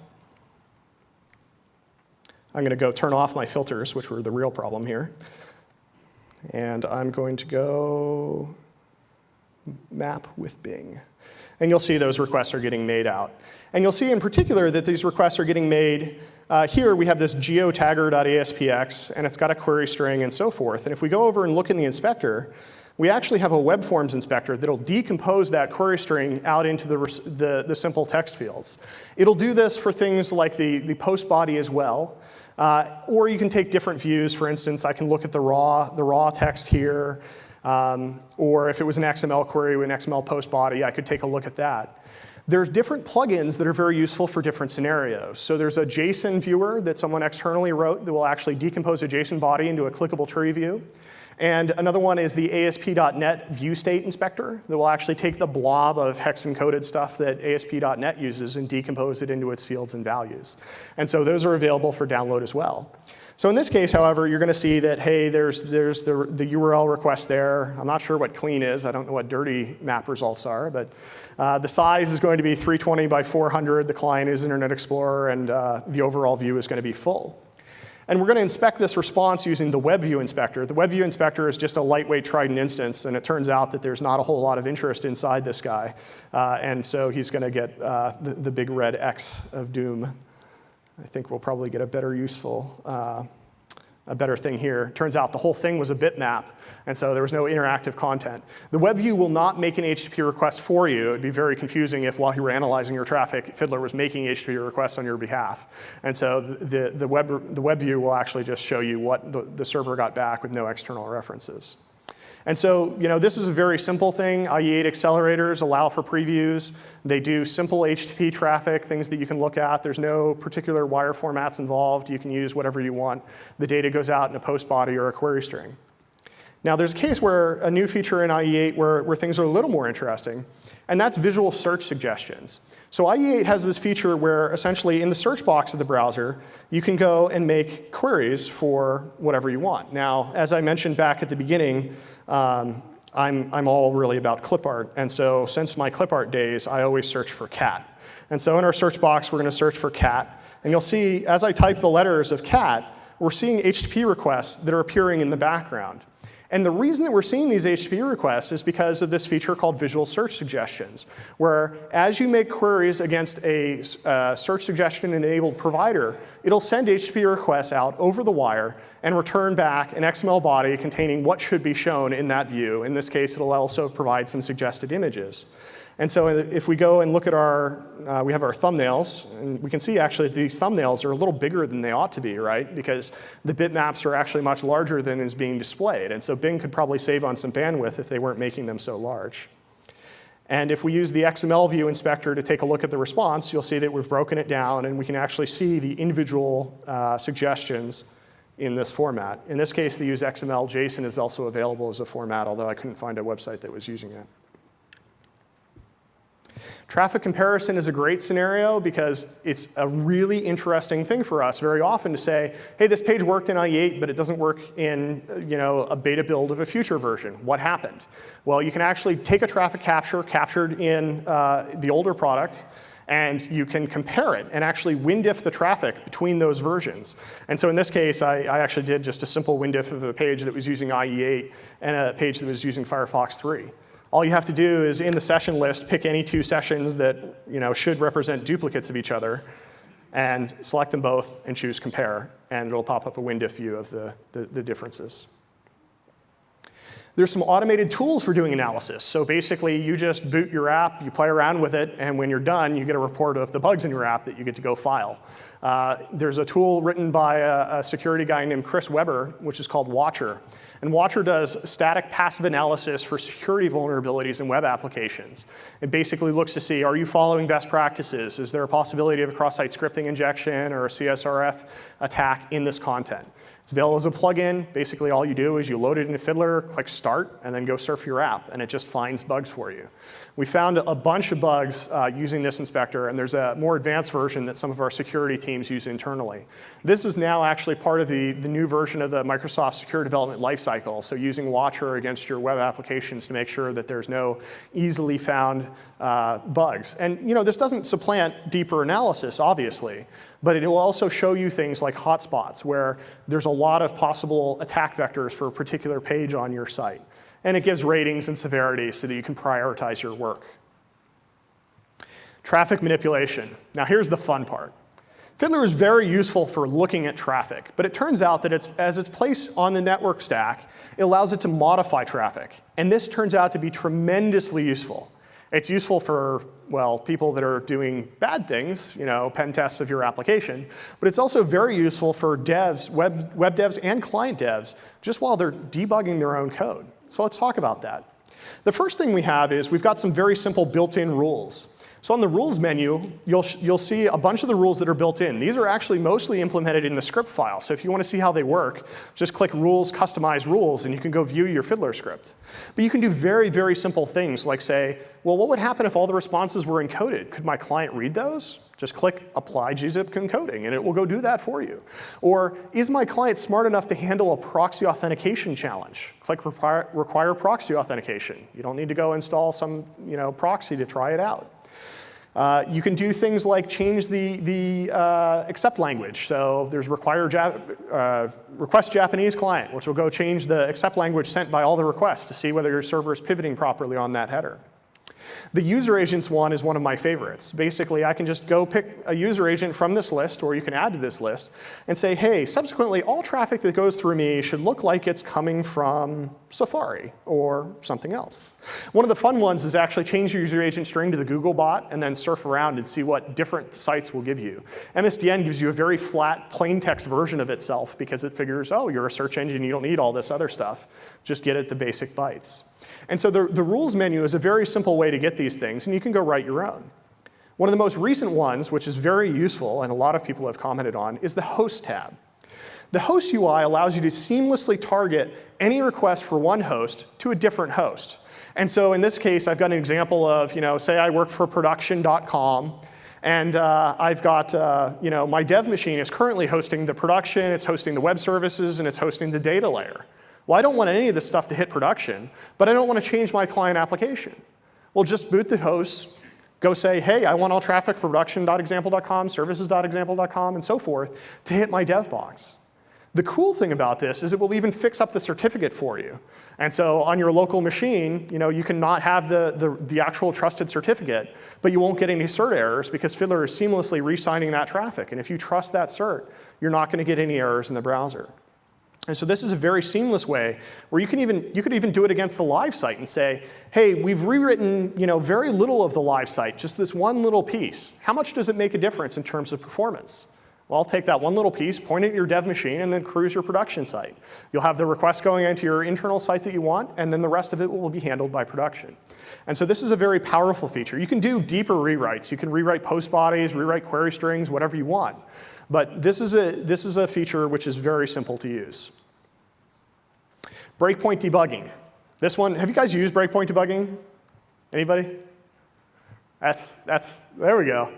I'm going to go turn off my filters, which were the real problem here. And I'm going to go map with Bing. And you'll see those requests are getting made out. And you'll see in particular that these requests are getting made. Here we have this geotagger.aspx, and it's got a query string and so forth. And if we go over and look in the inspector, we actually have a web forms inspector that'll decompose that query string out into the simple text fields. It'll do this for things like the post body as well. Or you can take different views. For instance, I can look at the raw text here. Or if it was an XML query with an XML post body, I could take a look at that. There's different plugins that are very useful for different scenarios. So there's a JSON viewer that someone externally wrote that will actually decompose a JSON body into a clickable tree view. And another one is the ASP.NET view state inspector that will actually take the blob of hex-encoded stuff that ASP.NET uses and decompose it into its fields and values. And so those are available for download as well. So in this case, however, you're going to see that, hey, there's the URL request there. I'm not sure what clean is. I don't know what dirty map results are. But the size is going to be 320 by 400. The client is Internet Explorer. And the overall view is going to be full. And we're going to inspect this response using the WebView inspector. The WebView inspector is just a lightweight Trident instance. And it turns out that there's not a whole lot of interest inside this guy. And so he's going to get the big red X of doom. I think we'll probably get a better a better thing here. Turns out the whole thing was a bitmap, and so there was no interactive content. The WebView will not make an HTTP request for you. It would be very confusing if while you were analyzing your traffic, Fiddler was making HTTP requests on your behalf. And so the WebView will actually just show you what the server got back with no external references. And so, this is a very simple thing. IE8 accelerators allow for previews. They do simple HTTP traffic, things that you can look at. There's no particular wire formats involved. You can use whatever you want. The data goes out in a post body or a query string. Now, there's a case where a new feature in IE8 where things are a little more interesting, and that's visual search suggestions. So IE8 has this feature where essentially in the search box of the browser, you can go and make queries for whatever you want. Now, as I mentioned back at the beginning, I'm all really about clip art. And so since my clip art days, I always search for cat. And so in our search box, we're going to search for cat. And you'll see as I type the letters of cat, we're seeing HTTP requests that are appearing in the background. And the reason that we're seeing these HTTP requests is because of this feature called visual search suggestions, where as you make queries against a search suggestion-enabled provider, it'll send HTTP requests out over the wire and return back an XML body containing what should be shown in that view. In this case, it'll also provide some suggested images. And so if we go and look at we have our thumbnails, and we can see actually these thumbnails are a little bigger than they ought to be, right? Because the bitmaps are actually much larger than is being displayed. And so Bing could probably save on some bandwidth if they weren't making them so large. And if we use the XML view inspector to take a look at the response, you'll see that we've broken it down, and we can actually see the individual suggestions in this format. In this case, they use XML. JSON is also available as a format, although I couldn't find a website that was using it. Traffic comparison is a great scenario because it's a really interesting thing for us very often to say, hey, this page worked in IE8, but it doesn't work in a beta build of a future version. What happened? Well, you can actually take a traffic capture captured in the older product, and you can compare it and actually WinDiff the traffic between those versions. And so in this case, I actually did just a simple WinDiff of a page that was using IE8 and a page that was using Firefox 3. All you have to do is in the session list, pick any two sessions that should represent duplicates of each other, and select them both and choose compare, and it'll pop up a WinDiff view of the differences. There's some automated tools for doing analysis. So basically, you just boot your app, you play around with it, and when you're done, you get a report of the bugs in your app that you get to go file. There's a tool written by a security guy named Chris Weber, which is called Watcher. And Watcher does static passive analysis for security vulnerabilities in web applications. It basically looks to see, are you following best practices? Is there a possibility of a cross-site scripting injection or a CSRF attack in this content? It's available as a plugin. Basically, all you do is you load it into Fiddler, click Start, and then go surf your app, and it just finds bugs for you. We found a bunch of bugs using this inspector, and there's a more advanced version that some of our security teams use internally. This is now actually part of the new version of the Microsoft Secure Development Lifecycle, so using Watcher against your web applications to make sure that there's no easily found bugs. And this doesn't supplant deeper analysis, obviously, but it will also show you things like hotspots, where there's a lot of possible attack vectors for a particular page on your site. And it gives ratings and severity so that you can prioritize your work. Traffic manipulation. Now here's the fun part. Fiddler is very useful for looking at traffic, but it turns out that as it's placed on the network stack, it allows it to modify traffic. And this turns out to be tremendously useful. It's useful for, well, people that are doing bad things, pen tests of your application, but it's also very useful for devs, web devs and client devs, just while they're debugging their own code. So let's talk about that. The first thing we have is we've got some very simple built-in rules. So on the rules menu, you'll see a bunch of the rules that are built in. These are actually mostly implemented in the script file. So if you want to see how they work, just click Rules, Customize Rules, and you can go view your Fiddler script. But you can do very, very simple things like say, well, what would happen if all the responses were encoded? Could my client read those? Just click Apply gzip encoding, and it will go do that for you. Or is my client smart enough to handle a proxy authentication challenge? Click Require proxy authentication. You don't need to go install some proxy to try it out. You can do things like change the accept language. So there's request Japanese client, which will go change the accept language sent by all the requests to see whether your server is pivoting properly on that header. The user agents one is one of my favorites. Basically, I can just go pick a user agent from this list, or you can add to this list, and say, hey, subsequently, all traffic that goes through me should look like it's coming from Safari or something else. One of the fun ones is actually change your user agent string to the Google bot and then surf around and see what different sites will give you. MSDN gives you a very flat, plain text version of itself because it figures, oh, you're a search engine, you don't need all this other stuff. Just get it the basic bytes. And so the rules menu is a very simple way to get these things, and you can go write your own. One of the most recent ones, which is very useful, and a lot of people have commented on, is the Host tab. The Host UI allows you to seamlessly target any request for one host to a different host. And so in this case, I've got an example of, say I work for production.com, and I've got, my dev machine is currently hosting the production, it's hosting the web services, and it's hosting the data layer. Well, I don't want any of this stuff to hit production, but I don't want to change my client application. Well, just boot the host, go say, hey, I want all traffic for production.example.com, services.example.com, and so forth to hit my dev box. The cool thing about this is it will even fix up the certificate for you. And so on your local machine, you can not have the actual trusted certificate, but you won't get any cert errors because Fiddler is seamlessly re-signing that traffic. And if you trust that cert, you're not going to get any errors in the browser. And so this is a very seamless way where you could even do it against the live site and say, hey, we've rewritten very little of the live site, just this one little piece. How much does it make a difference in terms of performance? Well, I'll take that one little piece, point it at your dev machine, and then cruise your production site. You'll have the request going into your internal site that you want, and then the rest of it will be handled by production. And so this is a very powerful feature. You can do deeper rewrites. You can rewrite post bodies, rewrite query strings, whatever you want. But this is a feature which is very simple to use. Breakpoint debugging. This one, have you guys used breakpoint debugging? Anybody? There we go.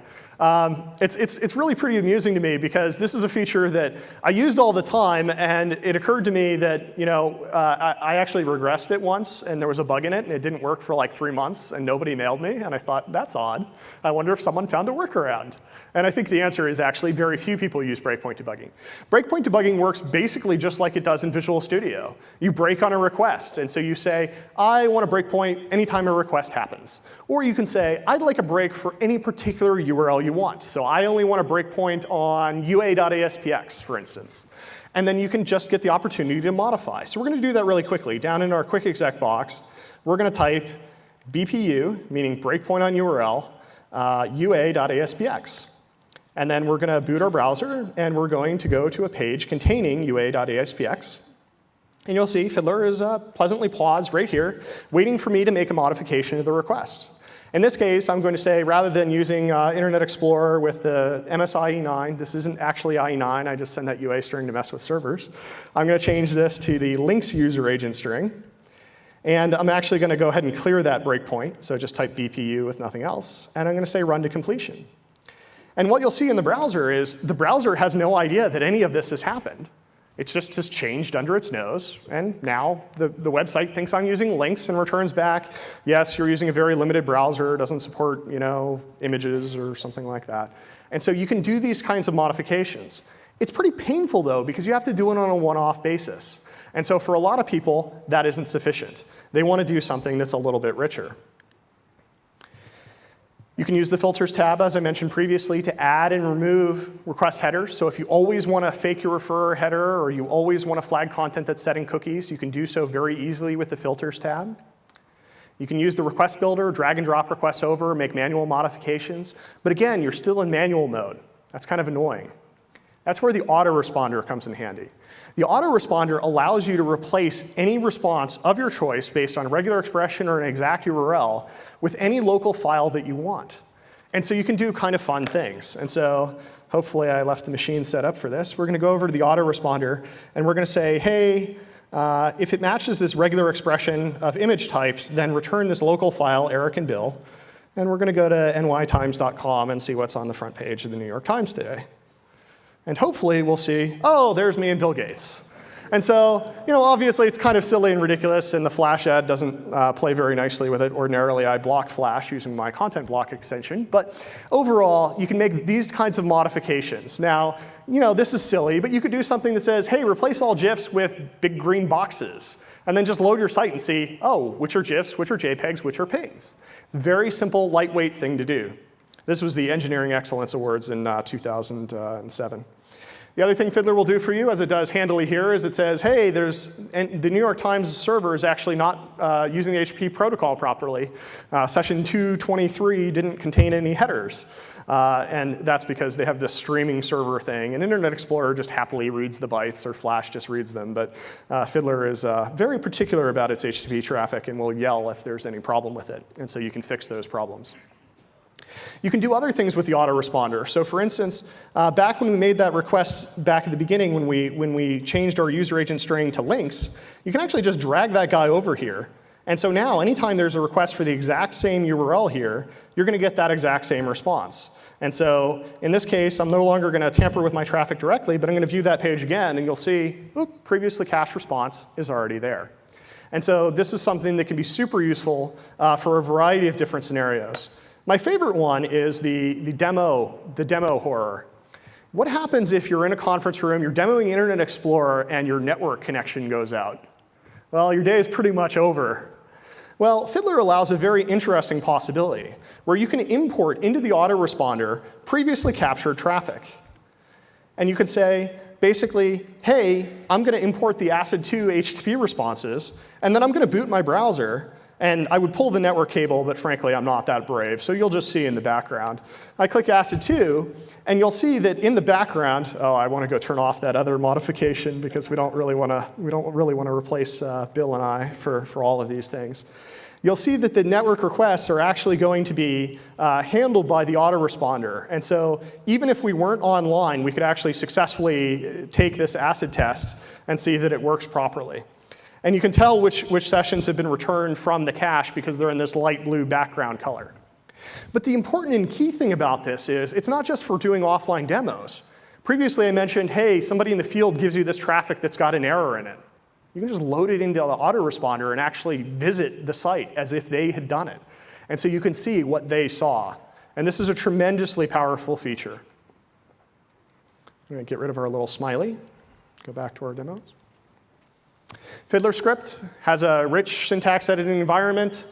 It's really pretty amusing to me because this is a feature that I used all the time, and it occurred to me that I actually regressed it once, and there was a bug in it, and it didn't work for like 3 months, and nobody mailed me, and I thought, that's odd. I wonder if someone found a workaround. And I think the answer is actually very few people use breakpoint debugging. Breakpoint debugging works basically just like it does in Visual Studio. You break on a request, and so you say, I want a breakpoint anytime a request happens. Or you can say, I'd like a break for any particular URL you want. So I only want a breakpoint on ua.aspx, for instance. And then you can just get the opportunity to modify. So we're going to do that really quickly. Down in our quick exec box, we're going to type BPU, meaning breakpoint on URL, ua.aspx. And then we're going to boot our browser, and we're going to go to a page containing ua.aspx. And you'll see Fiddler is pleasantly paused right here, waiting for me to make a modification to the request. In this case, I'm going to say, rather than using Internet Explorer with the MSIE9, this isn't actually IE9, I just send that UA string to mess with servers. I'm going to change this to the links user agent string. And I'm actually going to go ahead and clear that breakpoint, so just type BPU with nothing else. And I'm going to say run to completion. And what you'll see in the browser is the browser has no idea that any of this has happened. It just has changed under its nose, and now the website thinks I'm using links and returns back, yes, you're using a very limited browser, doesn't support images or something like that. And so you can do these kinds of modifications. It's pretty painful, though, because you have to do it on a one-off basis. And so for a lot of people, that isn't sufficient. They want to do something that's a little bit richer. You can use the Filters tab, as I mentioned previously, to add and remove request headers. So if you always want to fake your referrer header, or you always want to flag content that's set in cookies, you can do so very easily with the Filters tab. You can use the request builder, drag and drop requests over, make manual modifications. But again, you're still in manual mode. That's kind of annoying. That's where the autoresponder comes in handy. The autoresponder allows you to replace any response of your choice based on regular expression or an exact URL with any local file that you want. And so you can do kind of fun things. And so hopefully I left the machine set up for this. We're going to go over to the autoresponder, and we're going to say, hey, if it matches this regular expression of image types, then return this local file, Eric and Bill. And we're going to go to nytimes.com and see what's on the front page of the New York Times today. And hopefully we'll see, oh, there's me and Bill Gates. And so, obviously it's kind of silly and ridiculous, and the Flash ad doesn't play very nicely with it. Ordinarily, I block Flash using my content block extension. But overall, you can make these kinds of modifications. Now, this is silly, but you could do something that says, hey, replace all GIFs with big green boxes. And then just load your site and see, oh, which are GIFs, which are JPEGs, which are PNGs. It's a very simple, lightweight thing to do. This was the Engineering Excellence Awards in 2007. The other thing Fiddler will do for you, as it does handily here, is it says, hey, the New York Times server is actually not using the HTTP protocol properly. Session 223 didn't contain any headers. And that's because they have this streaming server thing. And Internet Explorer just happily reads the bytes, or Flash just reads them. But Fiddler is very particular about its HTTP traffic and will yell if there's any problem with it. And so you can fix those problems. You can do other things with the autoresponder. So for instance, back when we made that request back at the beginning when we changed our user agent string to links, you can actually just drag that guy over here. And so now, anytime there's a request for the exact same URL here, you're going to get that exact same response. And so in this case, I'm no longer going to tamper with my traffic directly, but I'm going to view that page again, and you'll see, oop, previously cached response is already there. And so this is something that can be super useful for a variety of different scenarios. My favorite one is the demo horror. What happens if you're in a conference room, you're demoing Internet Explorer, and your network connection goes out? Well, your day is pretty much over. Well, Fiddler allows a very interesting possibility where you can import into the autoresponder previously captured traffic. And you could say, basically, hey, I'm going to import the ACID2 HTTP responses, and then I'm going to boot my browser. And I would pull the network cable, but frankly, I'm not that brave. So you'll just see in the background. I click ACID2, and you'll see that in the background, oh, I want to go turn off that other modification because we don't really want to replace Bill and I for all of these things. You'll see that the network requests are actually going to be handled by the autoresponder. And so even if we weren't online, we could actually successfully take this ACID test and see that it works properly. And you can tell which sessions have been returned from the cache because they're in this light blue background color. But the important and key thing about this is it's not just for doing offline demos. Previously, I mentioned, hey, somebody in the field gives you this traffic that's got an error in it. You can just load it into the autoresponder and actually visit the site as if they had done it. And so you can see what they saw. And this is a tremendously powerful feature. I'm going to get rid of our little smiley, go back to our demos. Fiddler script has a rich syntax editing environment.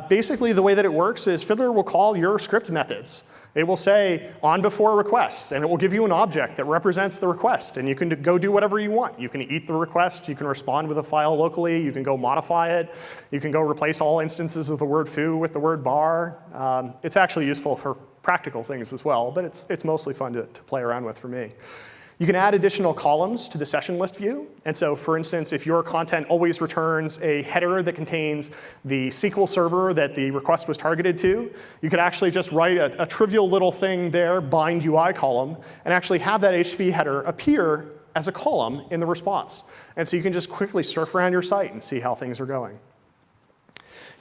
Basically, the way that it works is Fiddler will call your script methods. It will say on before request, and it will give you an object that represents the request. And you can go do whatever you want. You can eat the request. You can respond with a file locally. You can go modify it. You can go replace all instances of the word foo with the word bar. It's actually useful for practical things as well, but it's mostly fun to play around with for me. You can add additional columns to the session list view. And so, for instance, if your content always returns a header that contains the SQL server that the request was targeted to, you could actually just write a trivial little thing there, bind UI column, and actually have that HTTP header appear as a column in the response. And so you can just quickly surf around your site and see how things are going.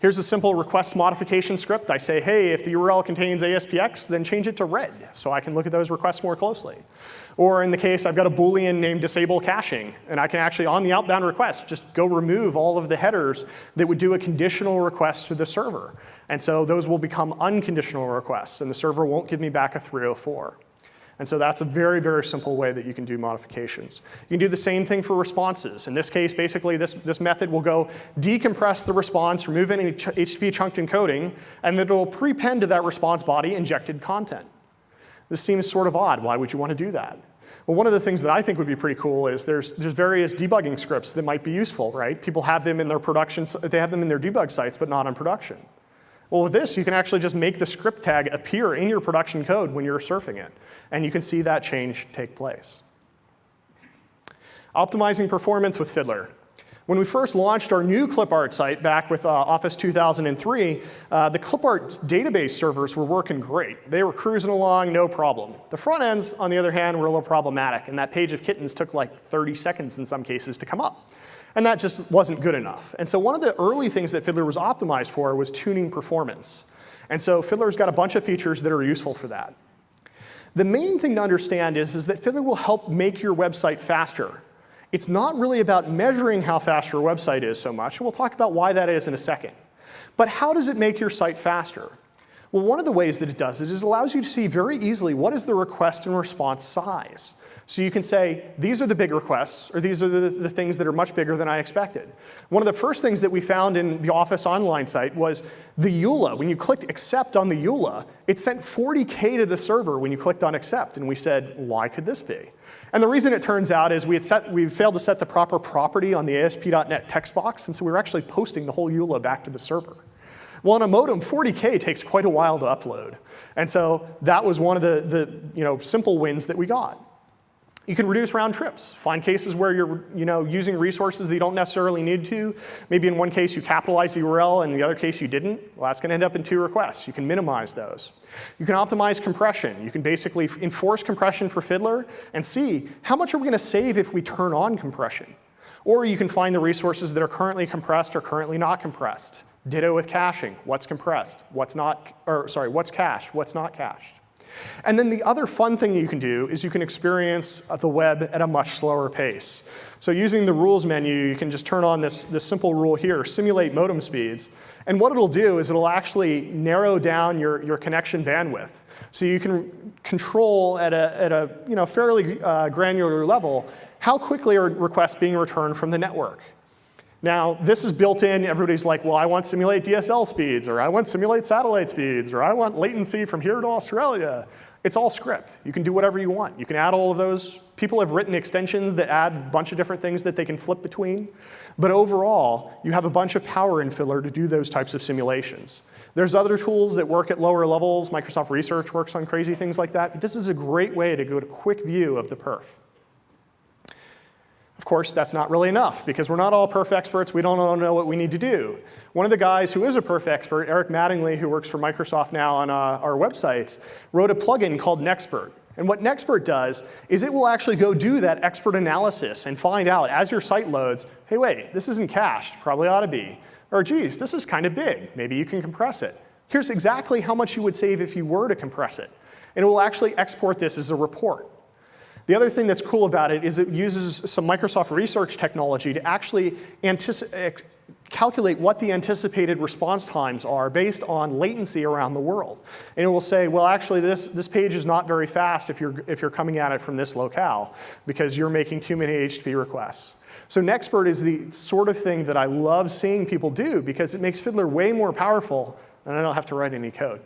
Here's a simple request modification script. I say, hey, if the URL contains ASPX, then change it to red so I can look at those requests more closely. Or in the case, I've got a Boolean named disable caching, and I can actually, on the outbound request, just go remove all of the headers that would do a conditional request to the server. And so those will become unconditional requests, and the server won't give me back a 304. And so that's a very, very simple way that you can do modifications. You can do the same thing for responses. In this case, basically, this method will go decompress the response, remove any HTTP chunked encoding, and then it will prepend to that response body injected content. This seems sort of odd. Why would you want to do that? Well, one of the things that I think would be pretty cool is there's various debugging scripts that might be useful, right? People have them in their production, they have them in their debug sites, but not on production. Well, with this, you can actually just make the script tag appear in your production code when you're surfing it. And you can see that change take place. Optimizing performance with Fiddler. When we first launched our new clipart site back with Office 2003, the clipart database servers were working great. They were cruising along, no problem. The front ends, on the other hand, were a little problematic. And that page of kittens took like 30 seconds in some cases to come up. And that just wasn't good enough. And so one of the early things that Fiddler was optimized for was tuning performance. And so Fiddler's got a bunch of features that are useful for that. The main thing to understand is that Fiddler will help make your website faster. It's not really about measuring how fast your website is so much, and we'll talk about why that is in a second. But how does it make your site faster? Well, one of the ways that it does it is it allows you to see very easily what is the request and response size. So you can say, these are the big requests, or these are the things that are much bigger than I expected. One of the first things that we found in the Office Online site was the EULA. When you clicked accept on the EULA, it sent 40K to the server when you clicked on accept. And we said, why could this be? And the reason it turns out is we failed to set the proper property on the ASP.NET text box, and so we were actually posting the whole EULA back to the server. Well, on a modem, 40K takes quite a while to upload. And so that was one of the simple wins that we got. You can reduce round trips. Find cases where you're using resources that you don't necessarily need to. Maybe in one case you capitalize the URL, and in the other case you didn't. Well, that's going to end up in 2 requests. You can minimize those. You can optimize compression. You can basically enforce compression for Fiddler and see how much are we going to save if we turn on compression. Or you can find the resources that are currently compressed or currently not compressed. Ditto with caching. What's compressed? What's cached? What's not cached? And then the other fun thing you can do is you can experience the web at a much slower pace. So using the rules menu, you can just turn on this simple rule here, simulate modem speeds. And what it'll do is it'll actually narrow down your connection bandwidth. So you can control at a fairly granular level how quickly are requests being returned from the network. Now, this is built in. Everybody's like, well, I want to simulate DSL speeds, or I want to simulate satellite speeds, or I want latency from here to Australia. It's all script. You can do whatever you want. You can add all of those. People have written extensions that add a bunch of different things that they can flip between. But overall, you have a bunch of power in Fiddler to do those types of simulations. There's other tools that work at lower levels. Microsoft Research works on crazy things like that. But this is a great way to get a quick view of the perf. Of course, that's not really enough, because we're not all perf experts. We don't all know what we need to do. One of the guys who is a perf expert, Eric Mattingly, who works for Microsoft now on our websites, wrote a plugin called Nexpert. And what Nexpert does is it will actually go do that expert analysis and find out, as your site loads, hey, wait, this isn't cached. Probably ought to be. Or, geez, this is kind of big. Maybe you can compress it. Here's exactly how much you would save if you were to compress it. And it will actually export this as a report. The other thing that's cool about it is it uses some Microsoft Research technology to actually calculate what the anticipated response times are based on latency around the world. And it will say, well, actually, this page is not very fast if you're coming at it from this locale, because you're making too many HTTP requests. So Nexpert is the sort of thing that I love seeing people do, because it makes Fiddler way more powerful, and I don't have to write any code.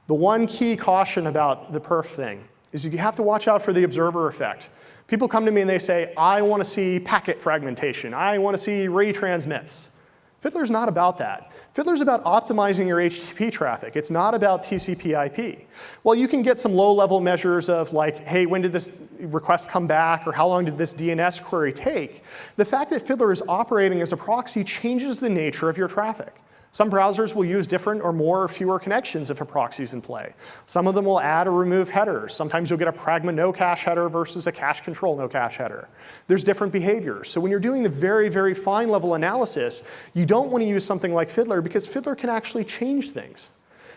The one key caution about the perf thing is you have to watch out for the observer effect. People come to me and they say, I want to see packet fragmentation. I want to see retransmits. Fiddler's not about that. Fiddler's about optimizing your HTTP traffic. It's not about TCP/IP. Well, you can get some low-level measures of like, hey, when did this request come back, or how long did this DNS query take? The fact that Fiddler is operating as a proxy changes the nature of your traffic. Some browsers will use different or more or fewer connections if a proxy is in play. Some of them will add or remove headers. Sometimes you'll get a Pragma no-cache header versus a cache control no-cache header. There's different behaviors. So when you're doing the very, very fine level analysis, you don't want to use something like Fiddler because Fiddler can actually change things.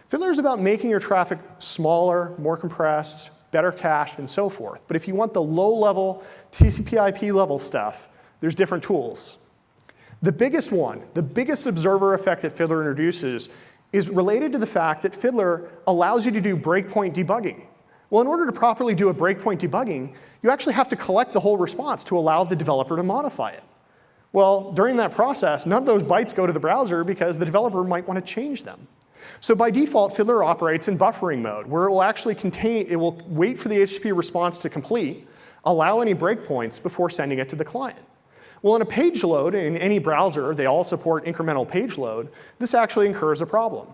Fiddler is about making your traffic smaller, more compressed, better cached, and so forth. But if you want the low-level TCP/IP level stuff, there's different tools. The biggest one, the biggest observer effect that Fiddler introduces is related to the fact that Fiddler allows you to do breakpoint debugging. Well, in order to properly do a breakpoint debugging, you actually have to collect the whole response to allow the developer to modify it. Well, during that process, none of those bytes go to the browser because the developer might want to change them. So by default, Fiddler operates in buffering mode, where it will actually it will wait for the HTTP response to complete, allow any breakpoints before sending it to the client. Well, in a page load, in any browser, they all support incremental page load, this actually incurs a problem.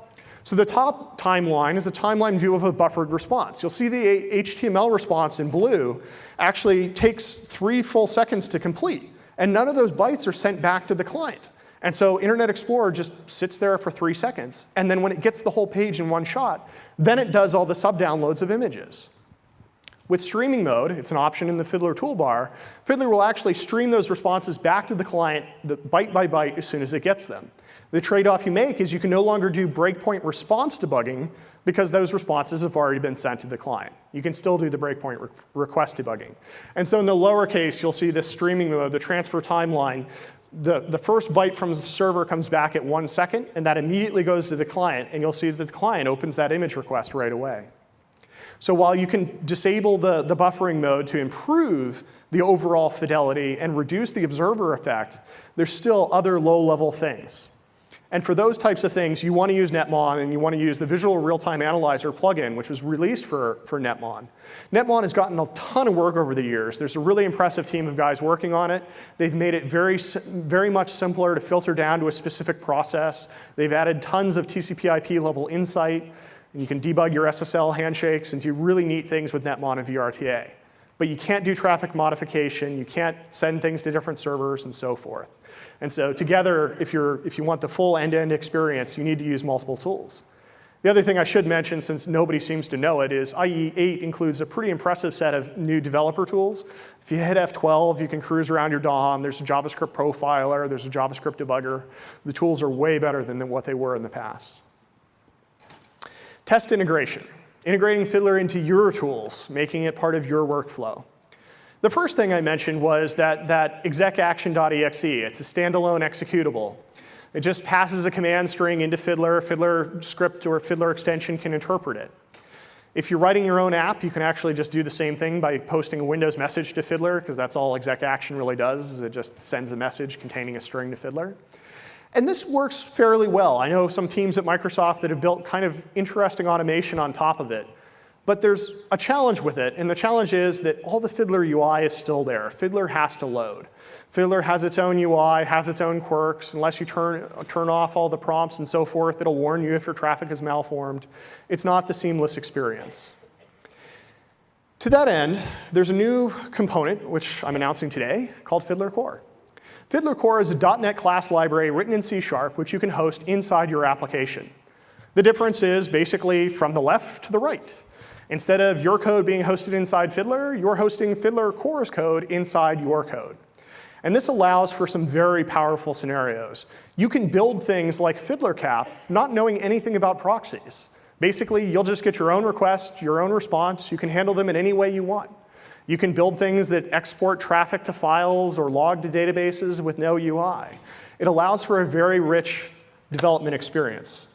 So the top timeline is a timeline view of a buffered response. You'll see the HTML response in blue actually takes 3 full seconds to complete, and none of those bytes are sent back to the client. And so Internet Explorer just sits there for 3 seconds, and then when it gets the whole page in one shot, then it does all the sub-downloads of images. With streaming mode, it's an option in the Fiddler toolbar, Fiddler will actually stream those responses back to the client byte by byte as soon as it gets them. The trade-off you make is you can no longer do breakpoint response debugging because those responses have already been sent to the client. You can still do the breakpoint request debugging. And so in the lower case, you'll see this streaming mode, the transfer timeline. The first byte from the server comes back at 1 second, and that immediately goes to the client, and you'll see that the client opens that image request right away. So while you can disable the buffering mode to improve the overall fidelity and reduce the observer effect, there's still other low-level things. And for those types of things, you want to use Netmon, and you want to use the Visual Real-Time Analyzer plugin, which was released for Netmon. Netmon has gotten a ton of work over the years. There's a really impressive team of guys working on it. They've made it very much simpler to filter down to a specific process. They've added tons of TCP/IP level insight. And you can debug your SSL handshakes and do really neat things with Netmon and VRTA. But you can't do traffic modification. You can't send things to different servers and so forth. And so together, if you want the full end-to-end experience, you need to use multiple tools. The other thing I should mention, since nobody seems to know it, is IE8 includes a pretty impressive set of new developer tools. If you hit F12, you can cruise around your DOM. There's a JavaScript profiler. There's a JavaScript debugger. The tools are way better than what they were in the past. Test integration, integrating Fiddler into your tools, making it part of your workflow. The first thing I mentioned was that execaction.exe. It's a standalone executable. It just passes a command string into Fiddler. Fiddler script or Fiddler extension can interpret it. If you're writing your own app, you can actually just do the same thing by posting a Windows message to Fiddler, because that's all execaction really does, is it just sends a message containing a string to Fiddler. And this works fairly well. I know some teams at Microsoft that have built kind of interesting automation on top of it. But there's a challenge with it, and the challenge is that all the Fiddler UI is still there. Fiddler has to load. Fiddler has its own UI, has its own quirks. Unless you turn off all the prompts and so forth, it'll warn you if your traffic is malformed. It's not the seamless experience. To that end, there's a new component, which I'm announcing today, called Fiddler Core. Fiddler Core is a .NET class library written in C#, which you can host inside your application. The difference is basically from the left to the right. Instead of your code being hosted inside Fiddler, you're hosting Fiddler Core's code inside your code. And this allows for some very powerful scenarios. You can build things like Fiddler Cap not knowing anything about proxies. Basically, you'll just get your own request, your own response. You can handle them in any way you want. You can build things that export traffic to files or log to databases with no UI. It allows for a very rich development experience.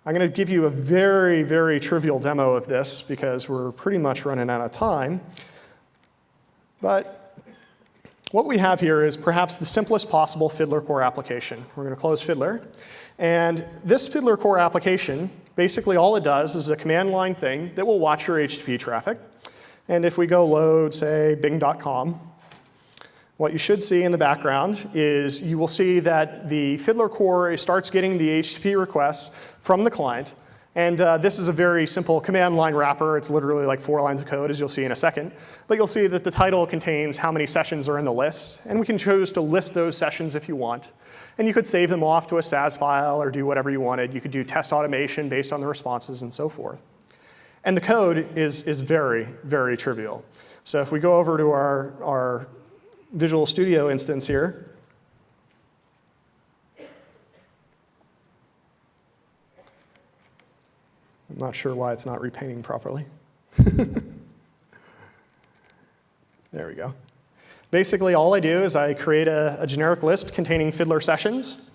I'm going to give you a very, very trivial demo of this because we're pretty much running out of time. But what we have here is perhaps the simplest possible Fiddler Core application. We're going to close Fiddler. And this Fiddler Core application, basically all it does is a command line thing that will watch your HTTP traffic. And if we go load, say, bing.com, what you should see in the background is you will see that the Fiddler core starts getting the HTTP requests from the client. And this is a very simple command line wrapper. It's literally like 4 lines of code, as you'll see in a second. But you'll see that the title contains how many sessions are in the list. And we can choose to list those sessions if you want. And you could save them off to a SAS file or do whatever you wanted. You could do test automation based on the responses and so forth. And the code is very, very trivial. So if we go over to our Visual Studio instance here, I'm not sure why it's not repainting properly. There we go. Basically, all I do is I create a generic list containing Fiddler sessions.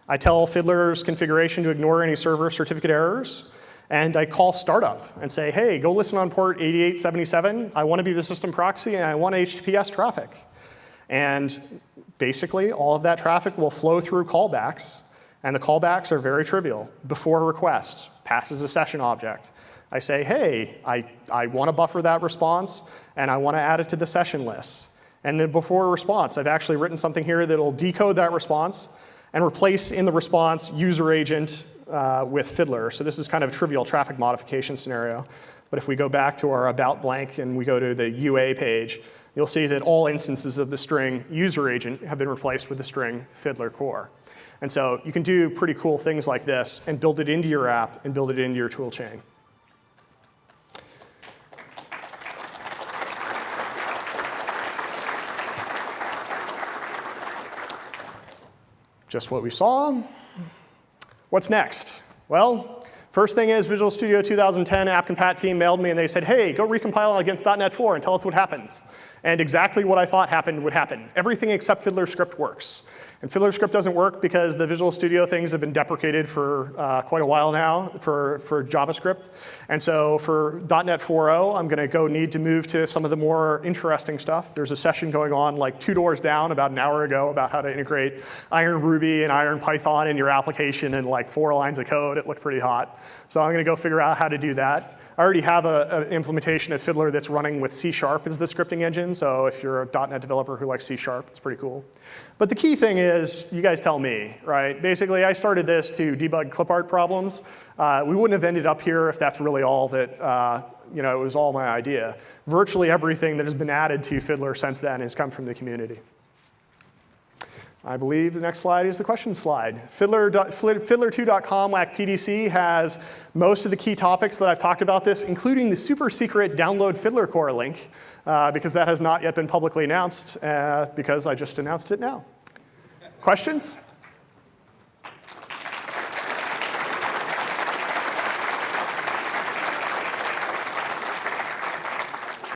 I tell Fiddler's configuration to ignore any server certificate errors. And I call startup and say, hey, go listen on port 8877. I want to be the system proxy, and I want HTTPS traffic. And basically, all of that traffic will flow through callbacks. And the callbacks are very trivial. Before request, passes a session object. I say, hey, I want to buffer that response, and I want to add it to the session list. And then before response, I've actually written something here that will decode that response and replace in the response user agent with Fiddler. So this is kind of a trivial traffic modification scenario. But if we go back to our about blank and we go to the UA page, you'll see that all instances of the string user agent have been replaced with the string Fiddler core. And so you can do pretty cool things like this and build it into your app and build it into your tool chain. Just what we saw. What's next? Well, first thing is Visual Studio 2010 app compat team mailed me and they said, hey, go recompile against .NET 4 and tell us what happens. And exactly what I thought happened would happen. Everything except Fiddler script works. And Fiddler script doesn't work because the Visual Studio things have been deprecated for quite a while now for JavaScript. And so for .NET 4.0, I'm going to need to move to some of the more interesting stuff. There's a session going on like 2 doors down about an hour ago about how to integrate Iron Ruby and Iron Python in your application in like 4 lines of code. It looked pretty hot. So I'm going to go figure out how to do that. I already have an implementation of Fiddler that's running with C# as the scripting engine. So if you're a .NET developer who likes C#, it's pretty cool. But the key thing is, you guys tell me, right? Basically, I started this to debug clip art problems. We wouldn't have ended up here if that's really all that, it was all my idea. Virtually everything that has been added to Fiddler since then has come from the community. I believe the next slide is the question slide. Fiddler2.com PDC has most of the key topics that I've talked about this, including the super secret download Fiddler core link, because that has not yet been publicly announced, because I just announced it now. Questions?